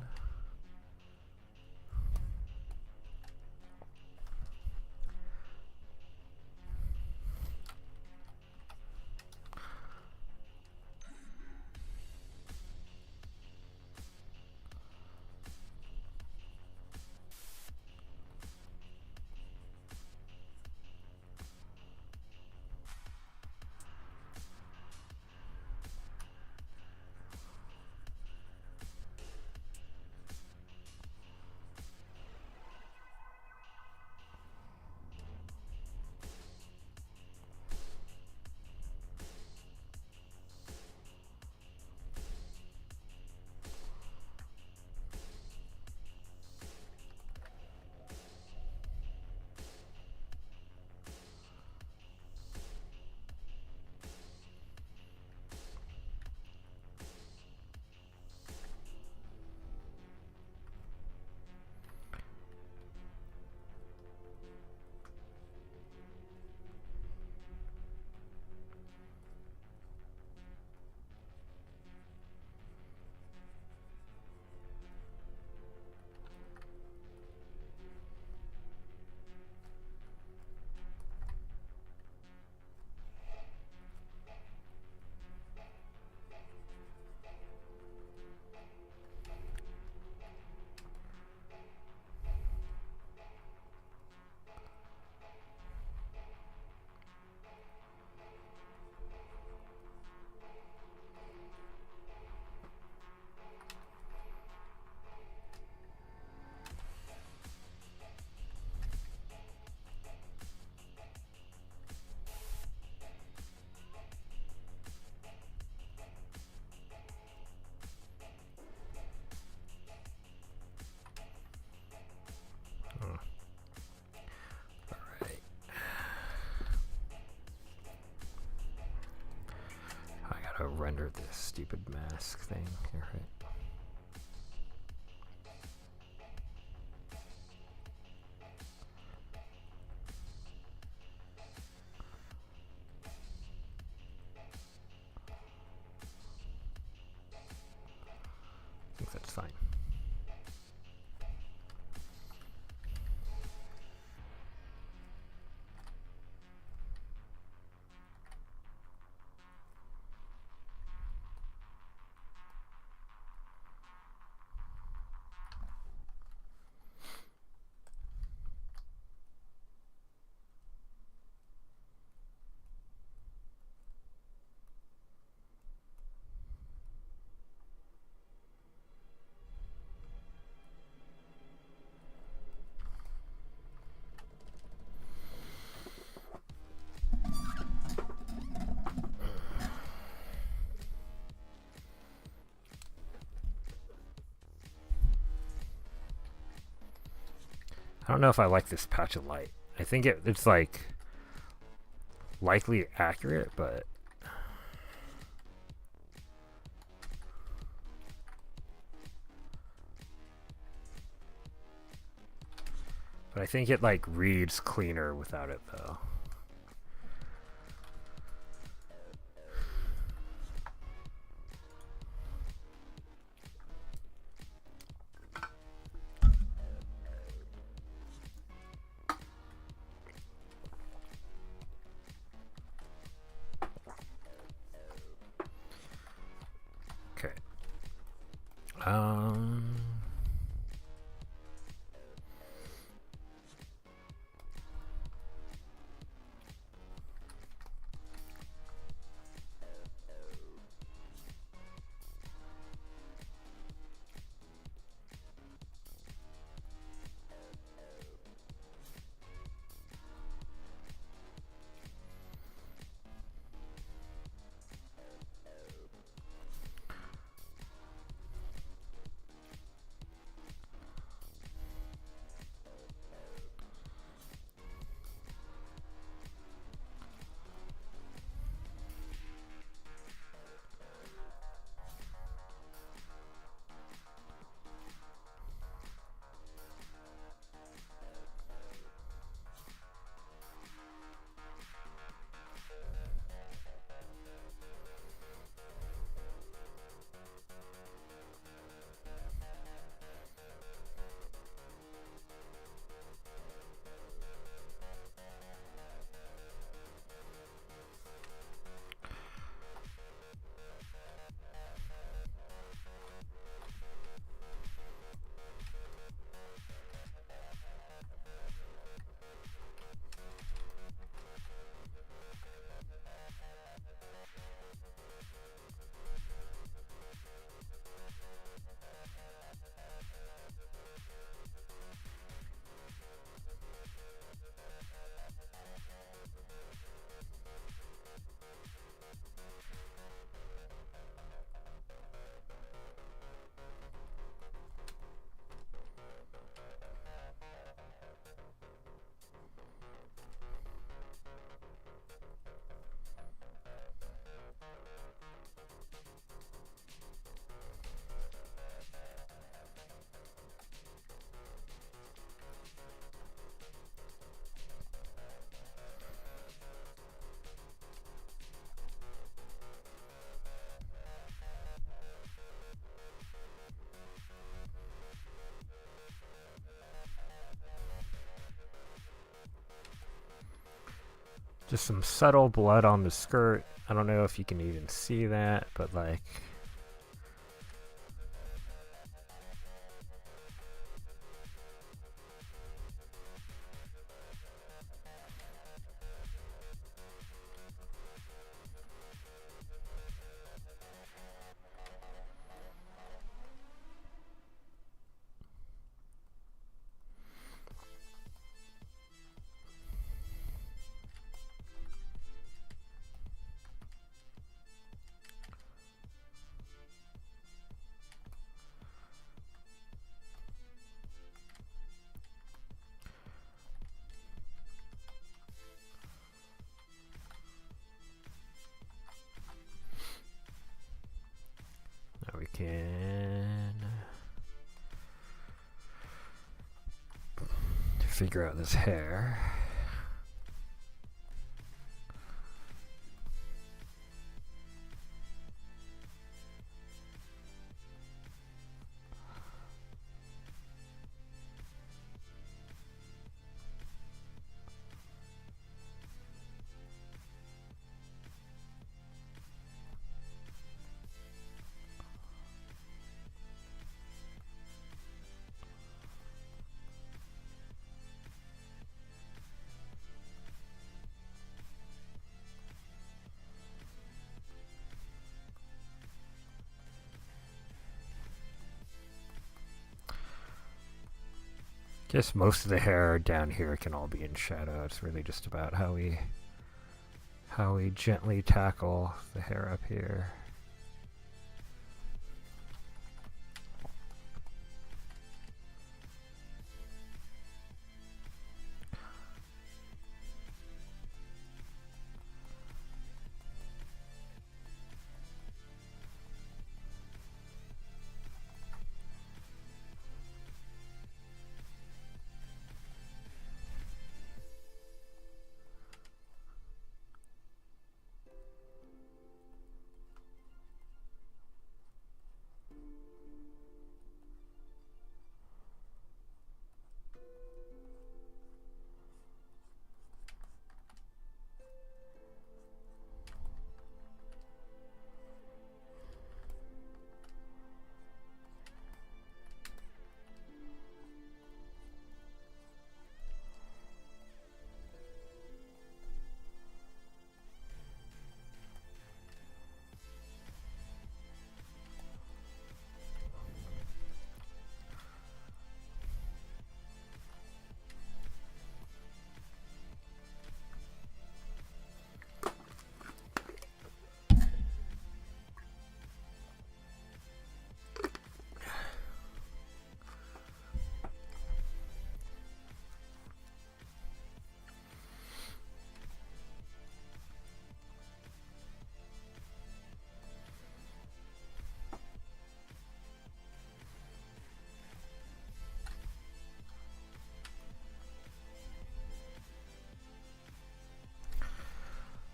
Alright. I gotta render this stupid mask thing. Alright. I think that's fine. I don't know if I like this patch of light. I think it's like likely accurate, but I think it like reads cleaner without it though. Okay. Just some subtle blood on the skirt. I don't know if you can even see that, but like... Now we can figure out this hair. Guess most of the hair down here can all be in shadow. It's really just about how we gently tackle the hair up here.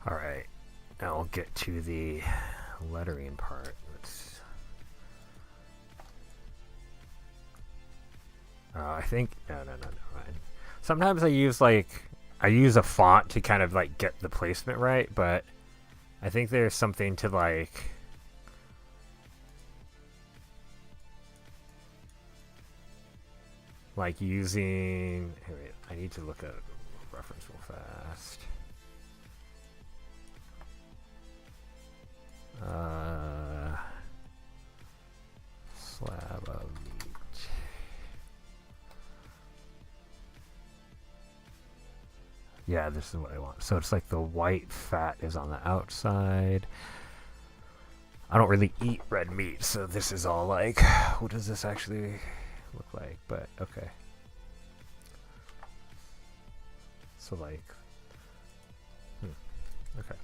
Alright, now we'll get to the lettering part. I think... No. Right. Sometimes I use a font to kind of like get the placement right, but I think there's something to like using... Hey, wait, I need to look at a reference real fast. Slab of meat. Yeah, this is what I want. So it's like the white fat is on the outside. I don't really eat red meat, so this is all like, what does this actually look like? But okay. So like, okay.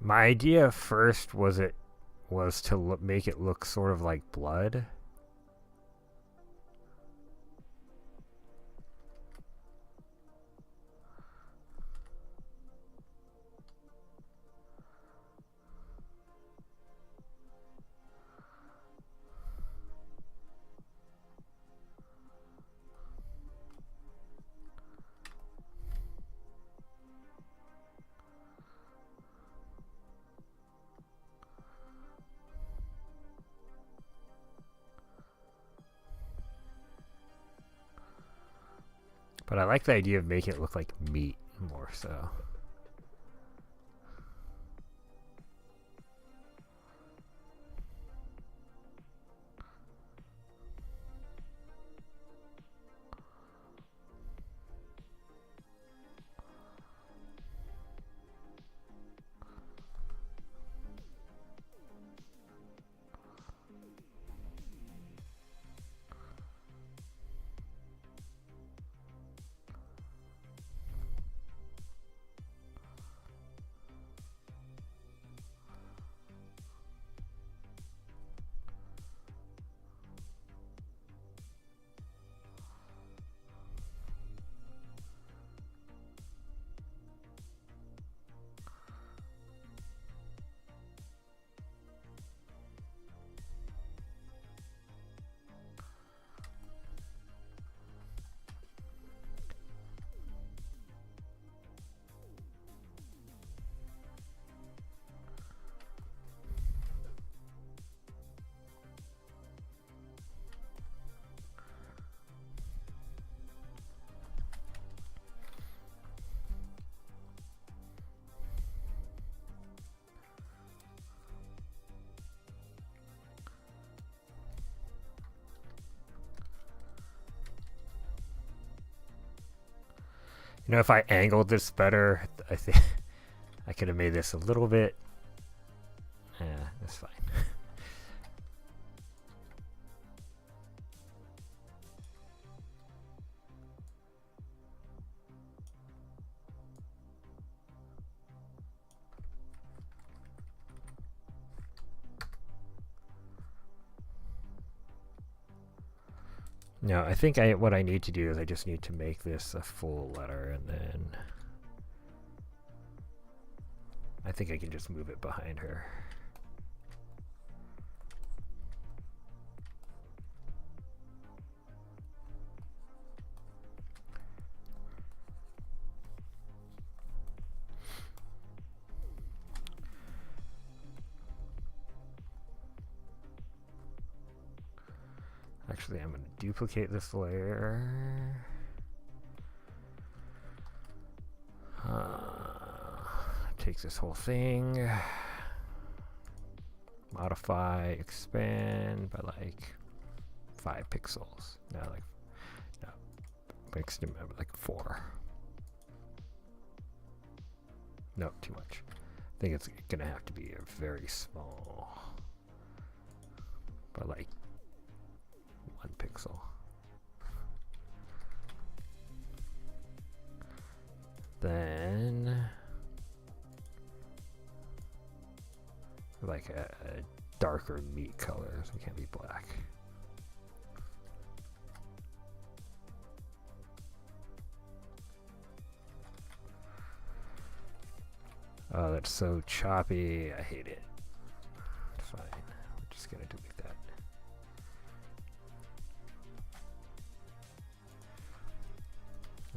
My idea first was to make it look sort of like blood. But I like the idea of making it look like meat more so. You know, if I angled this better, I think I could have made this a little bit. Yeah, that's fine. No, I think what I need to do is I just need to make this a full letter, and then I think I can just move it behind her. Actually, I'm going to duplicate this layer. Take this whole thing. Modify, expand by like 5 pixels. No, makes it like 4. No, too much. I think it's going to have to be a very small. But like 1 pixel. Then like a darker meat color, so it can't be black. Oh, that's so choppy. I hate it. Fine. We're just gonna delete that.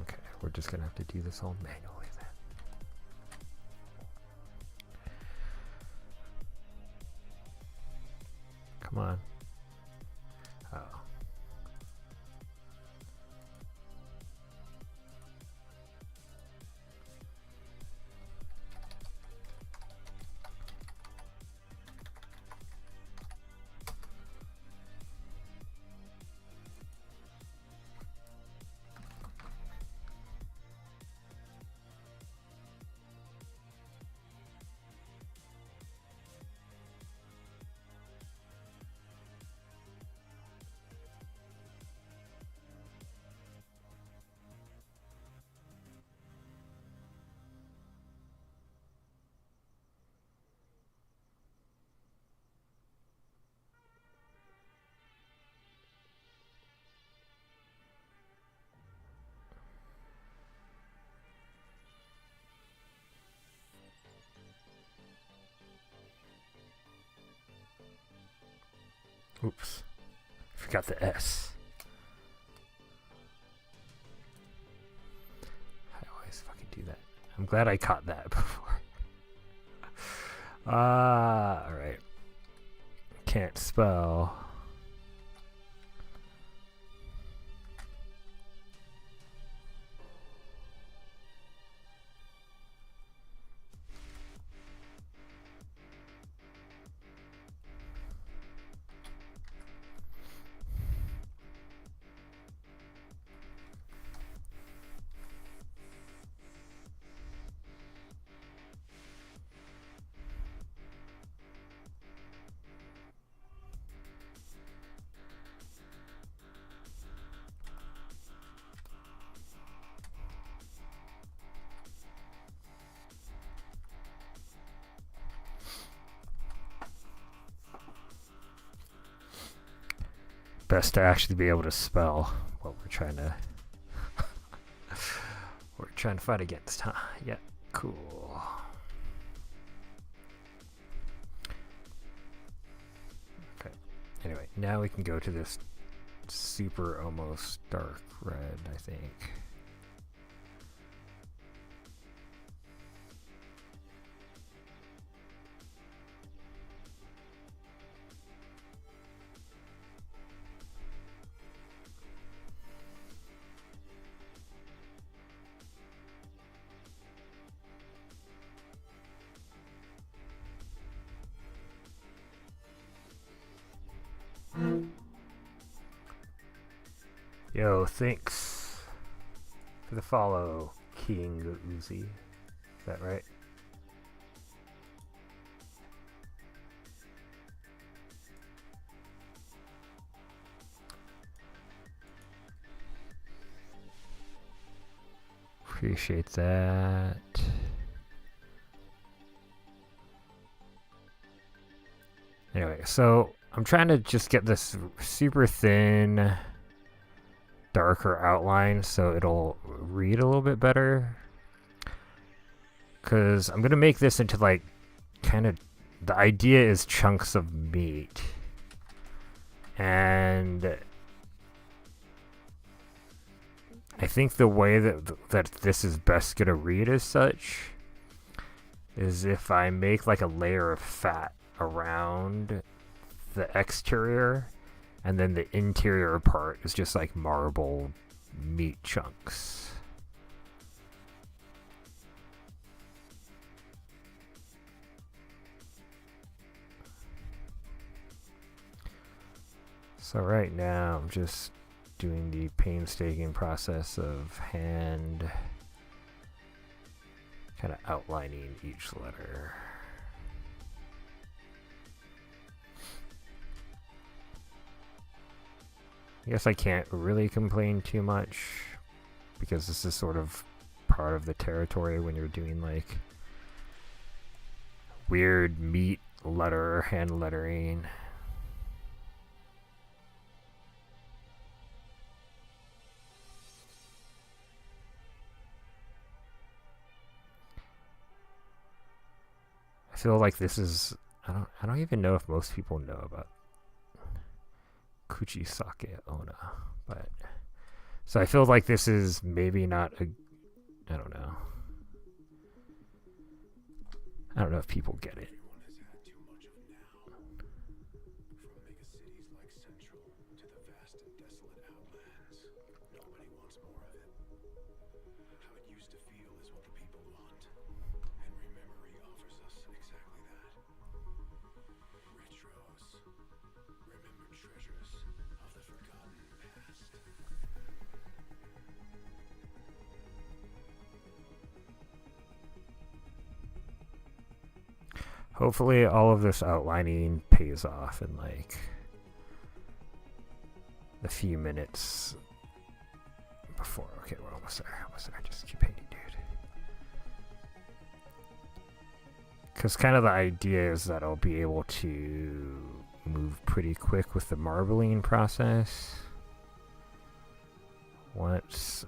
Okay, we're just gonna have to do this all manually then. Come on. Oh. Oops. Forgot the S. I always fucking do that. I'm glad I caught that before. Alright. Can't spell. best to actually be able to spell what we're trying to fight against, huh? Yeah, cool. Okay. Anyway, now we can go to this super almost dark red, I think. Yo, thanks for the follow, King Uzi. Is that right? Appreciate that. Anyway, so I'm trying to just get this super thin, darker outline so it'll read a little bit better. Because I'm going to make this into like kind of, the idea is chunks of meat. And I think the way that this is best going to read as such is if I make like a layer of fat around the exterior, and then the interior part is just like marble meat chunks. So right now I'm just doing the painstaking process of hand kind of outlining each letter. I guess I can't really complain too much because this is sort of part of the territory when you're doing like weird meat letter hand lettering. I feel like this is, I don't even know if most people know about Kuchisake Onna, but so I feel like this is maybe not a, I don't know. I don't know if people get it. Hopefully all of this outlining pays off in like a few minutes before. Okay, we're almost there. Almost there. Just keep painting, dude. Because kind of the idea is that I'll be able to move pretty quick with the marbling process. Once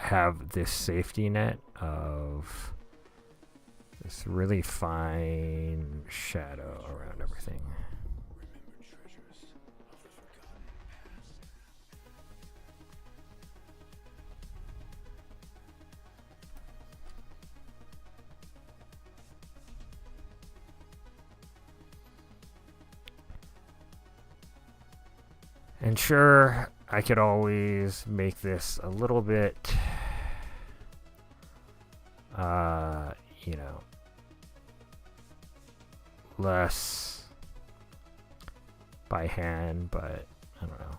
I have this safety net of this really fine shadow around everything. And sure, I could always make this a little bit, you know, less by hand, but I don't know.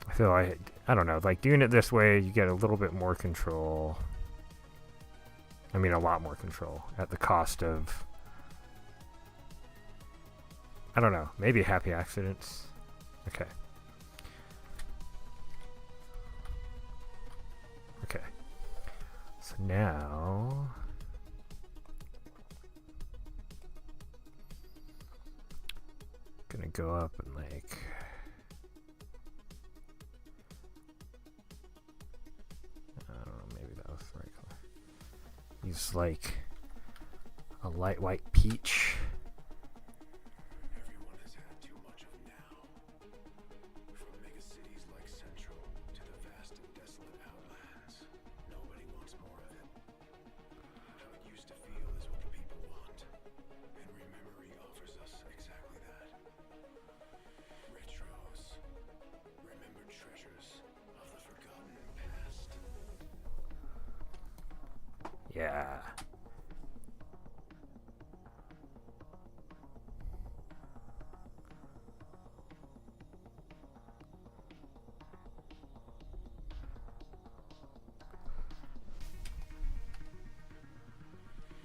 I feel like, I don't know, like doing it this way, you get a little bit more control. I mean, a lot more control at the cost of, I don't know, maybe happy accidents. Okay. Okay. So now gonna go up and like I don't know, maybe that was the right color. Use like a light white peach. Everyone has had too much of now. From mega cities like Central to the vast and desolate outlands, nobody wants more of it. How it used to feel is what the people want, and Rememory offers us exactly that. Retros, remembered treasures of the forgotten past. Yeah.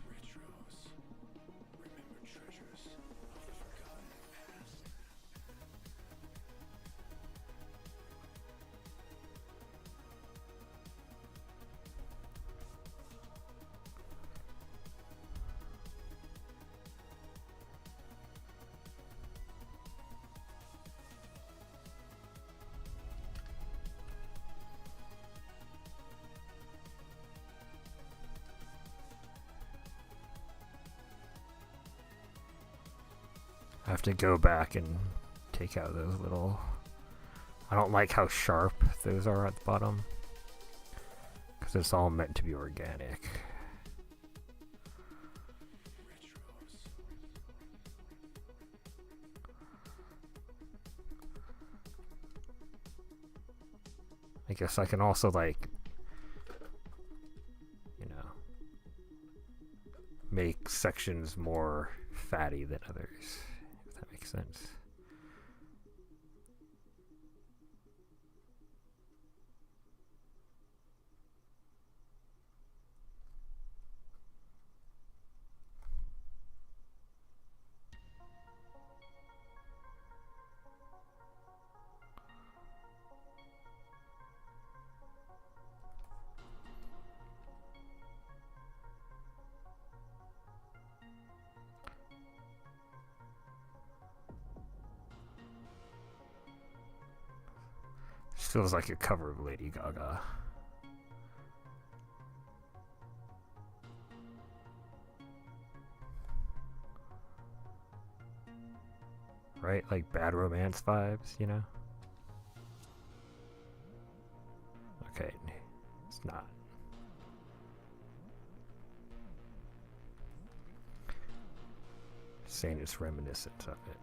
Retros, remembered treasures of the forgotten past. I have to go back and take out those little. I don't like how sharp those are at the bottom, because it's all meant to be organic. Retros. I guess I can also like, you know, make sections more fatty than others, if that makes sense. This feels like a cover of Lady Gaga. Right? Like Bad Romance vibes, you know? Okay, it's not. Saying it's reminiscent of it.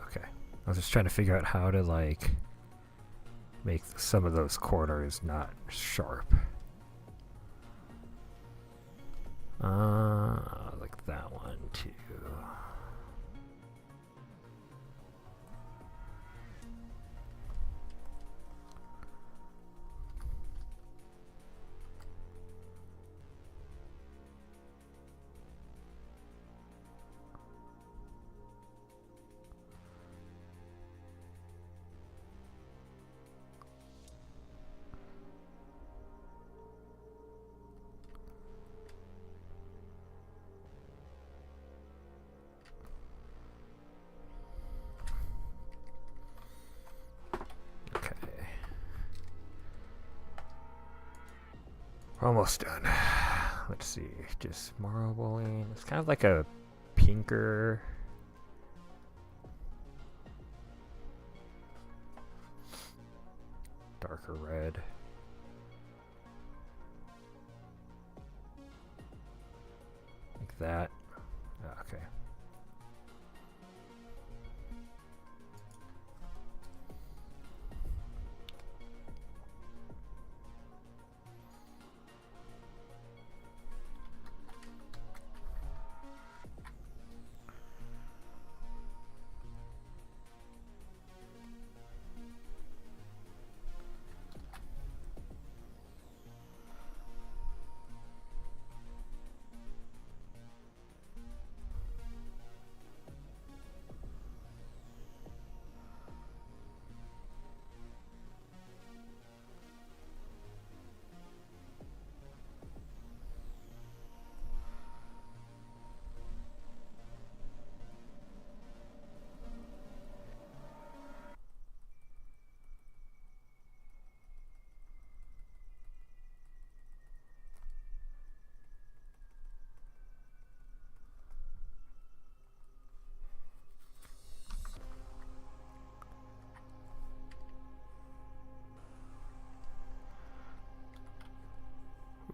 Okay. I was just trying to figure out how to like make some of those corners not sharp. Like that one too. We're almost done. Let's see, just marbling. It's kind of like a pinker. Darker red. Like that. Okay.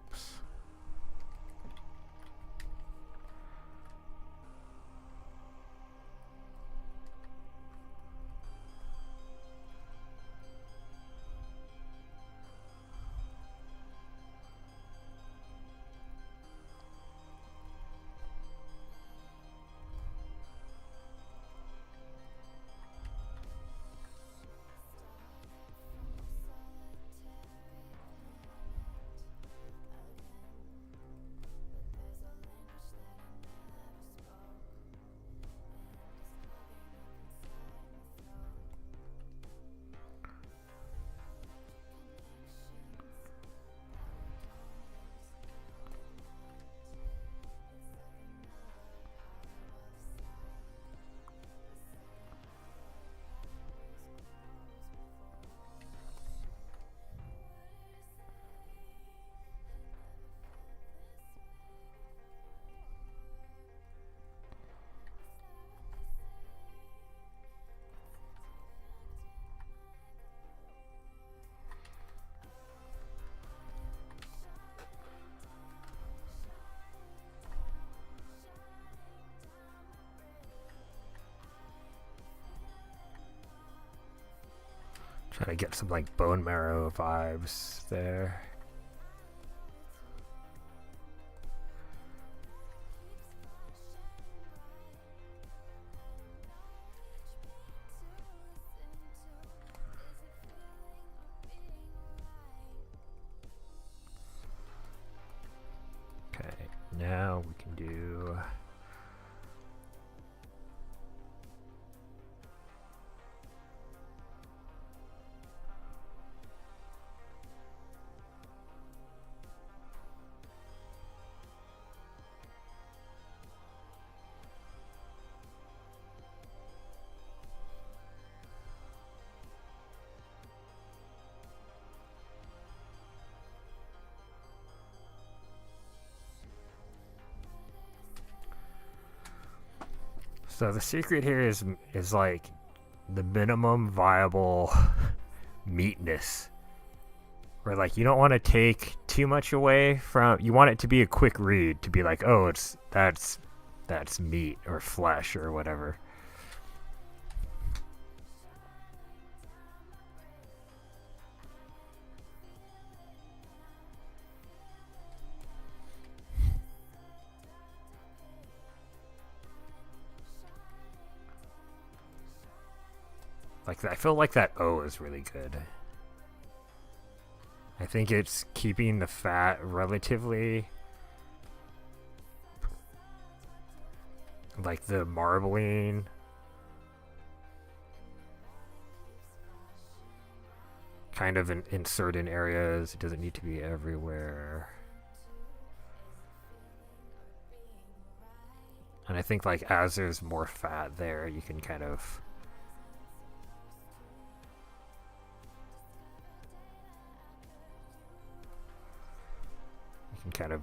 Oops. Trying to get some like bone marrow vibes there. Okay, now we can do so the secret here is like the minimum viable meatness. Where like you don't want to take too much away from, you want it to be a quick read to be like, oh, it's that's meat or flesh or whatever. Like I feel like that O is really good. I think it's keeping the fat relatively like the marbling kind of in certain areas. It doesn't need to be everywhere. And I think like as there's more fat there, you can kind of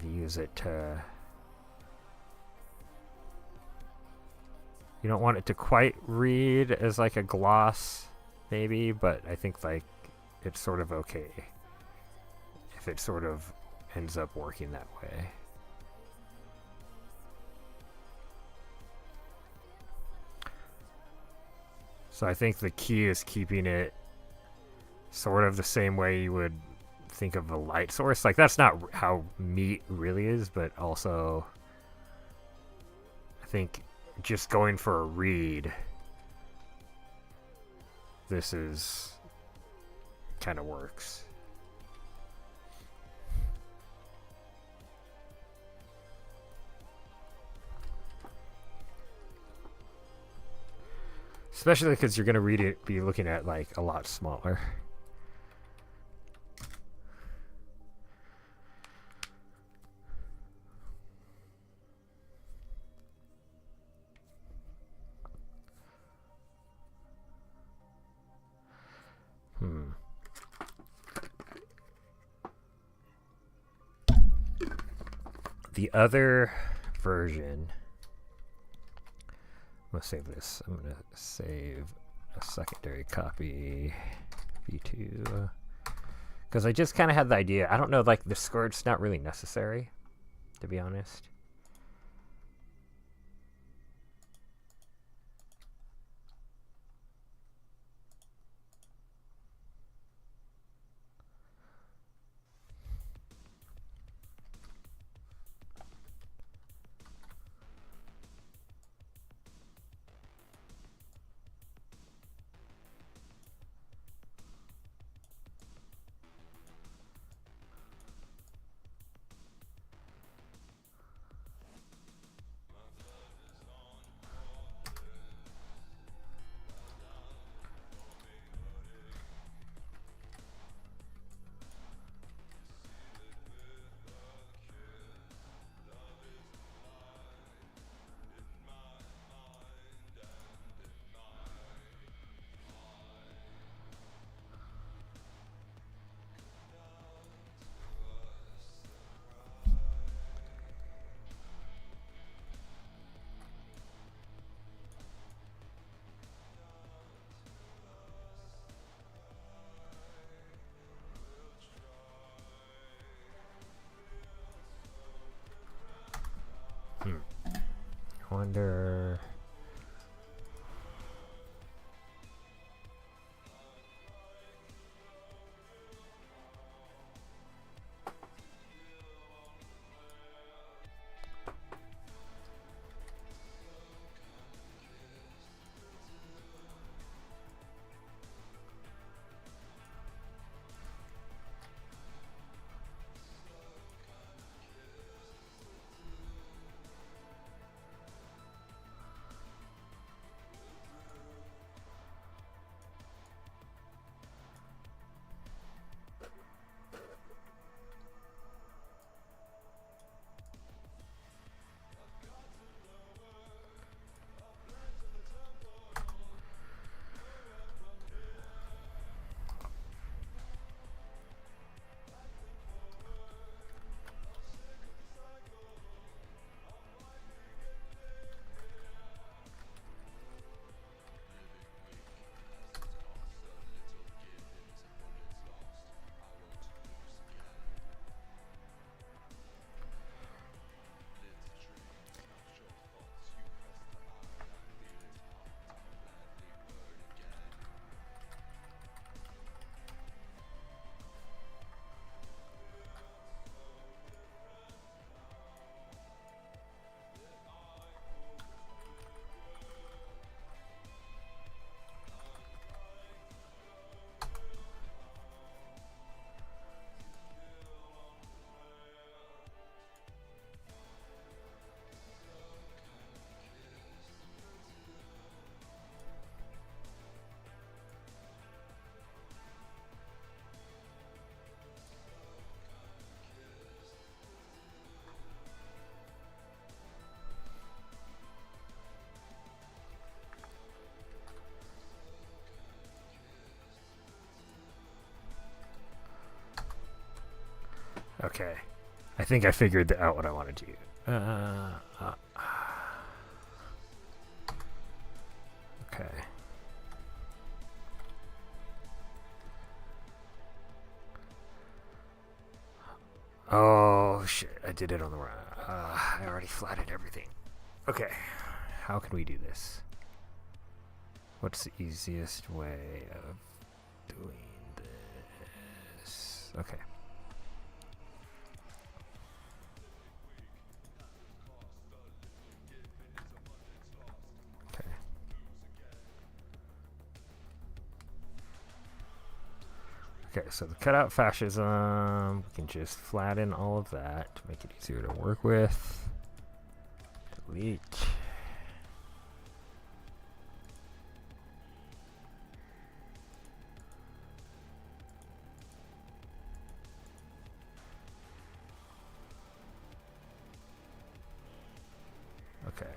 use it to You don't want it to quite read as like a gloss, maybe, but I think like it's sort of okay if it sort of ends up working that way. So I think the key is keeping it sort of the same way you would think of a light source. Like that's not how meat really is, but also I think just going for a read, this is kind of works. Especially because you're going to read it, be looking at like a lot smaller. The other version, I'm going to save this. I'm going to save a secondary copy, v2, because I just kind of had the idea. I don't know, like the skirt's not really necessary, to be honest. Wonder. Okay. I think I figured out what I wanted to do. Oh shit, I did it on the wrong. I already flattened everything. Okay, how can we do this? What's the easiest way of doing this? Okay. Okay. Okay, so the cutout fascism, we can just flatten all of that to make it easier to work with. Delete. Okay.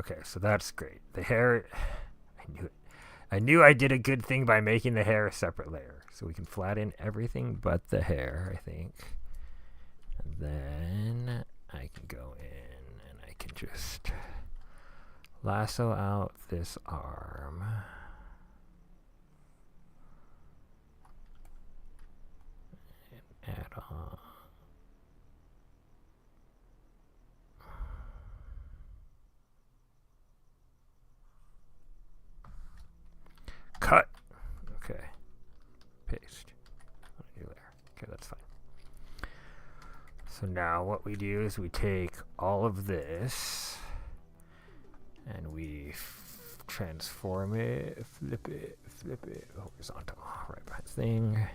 Okay, so that's great. The hair, I knew it. I knew I did a good thing by making the hair a separate layer. So we can flatten everything but the hair, I think. And then I can go in and I can just lasso out this arm. And add on. Cut. Okay. Paste. New layer. Okay, that's fine. So now what we do is we take all of this and we transform it, flip it horizontal, right behind thing.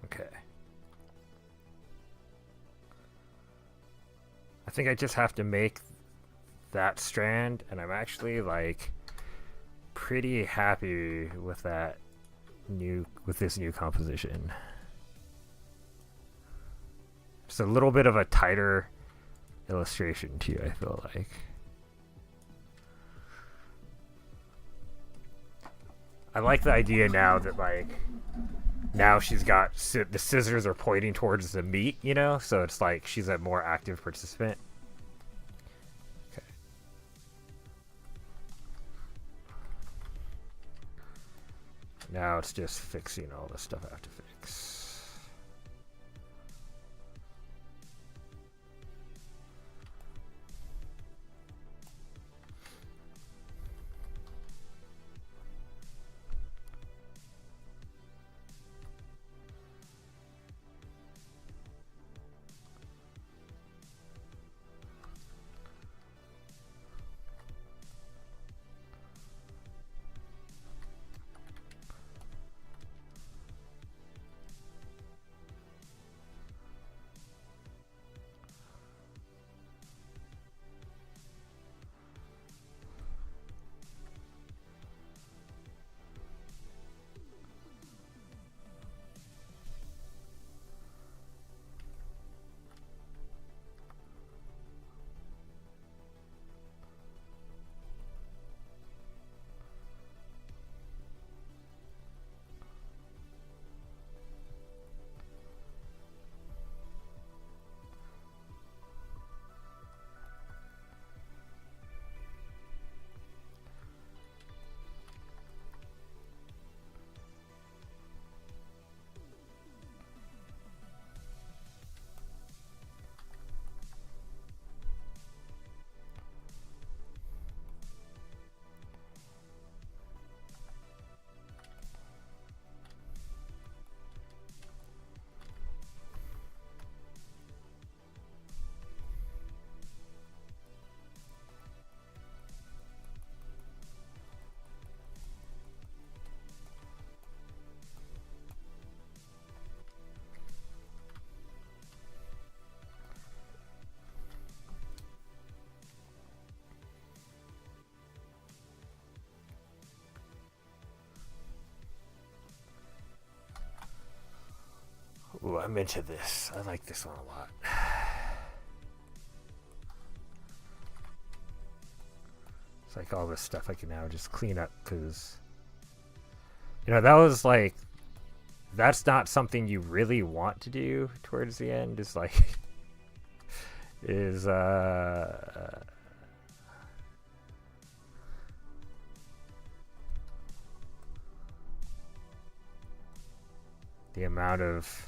Okay. I think I just have to make that strand, and I'm actually like pretty happy with this new composition. Just a little bit of a tighter illustration too, I feel like. I like the idea now that like now she's got the scissors are pointing towards the meat, you know, so it's like she's a more active participant. Okay. Now it's just fixing all the stuff I have to fix. I'm into this. I like this one a lot. It's like all this stuff I can now just clean up because, you know, that was like, that's not something you really want to do towards the end. Is like, is the amount of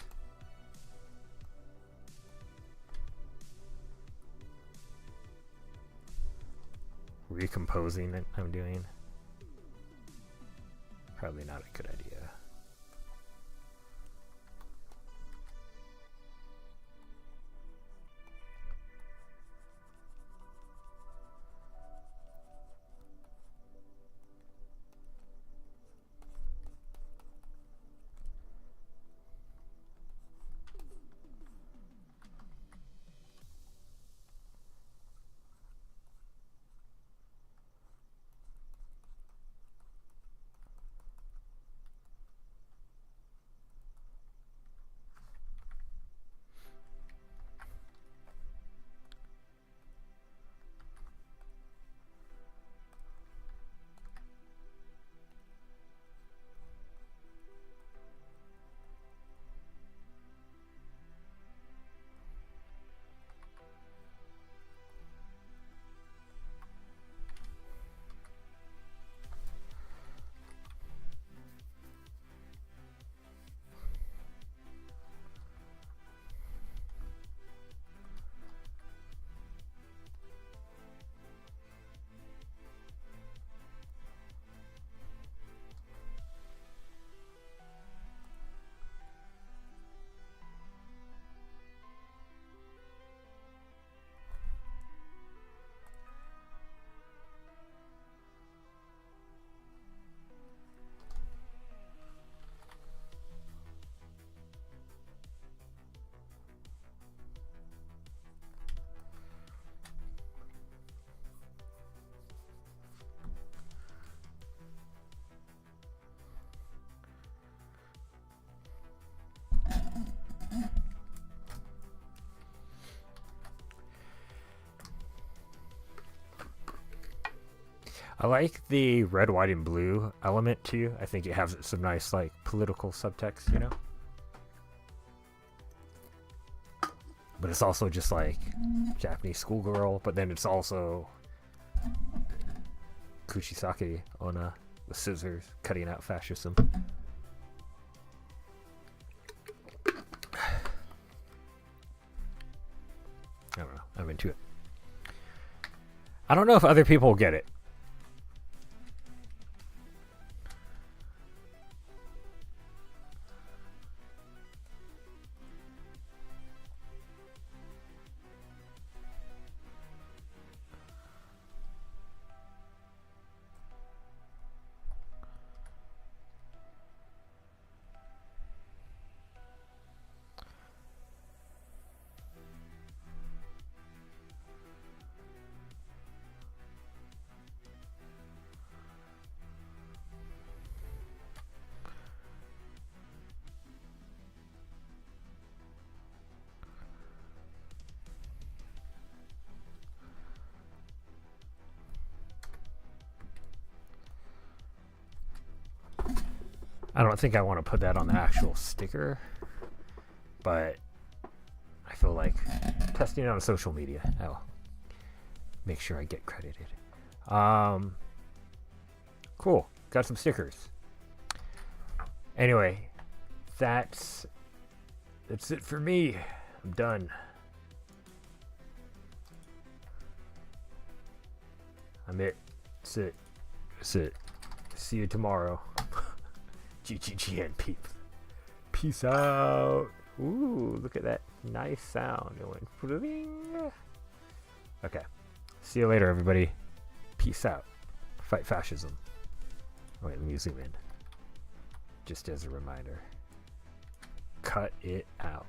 recomposing that I'm doing. Probably not a good idea. I like the red, white, and blue element too. I think it has some nice like political subtext, you know. But it's also just like Japanese schoolgirl. But then it's also Kuchisake Onna with scissors cutting out fascism. I don't know. I'm into it. I don't know if other people get it. I don't think I want to put that on the actual sticker, but I feel like testing it on social media. I'll make sure I get credited. Cool. Got some stickers. Anyway, that's it for me. I'm done. I'm it. That's it. That's it. See you tomorrow. GGGN peeps. Peace out. Ooh, look at that nice sound. It went fling. Okay. See you later, everybody. Peace out. Fight fascism. Wait, let me zoom in. Just as a reminder. Cut it out.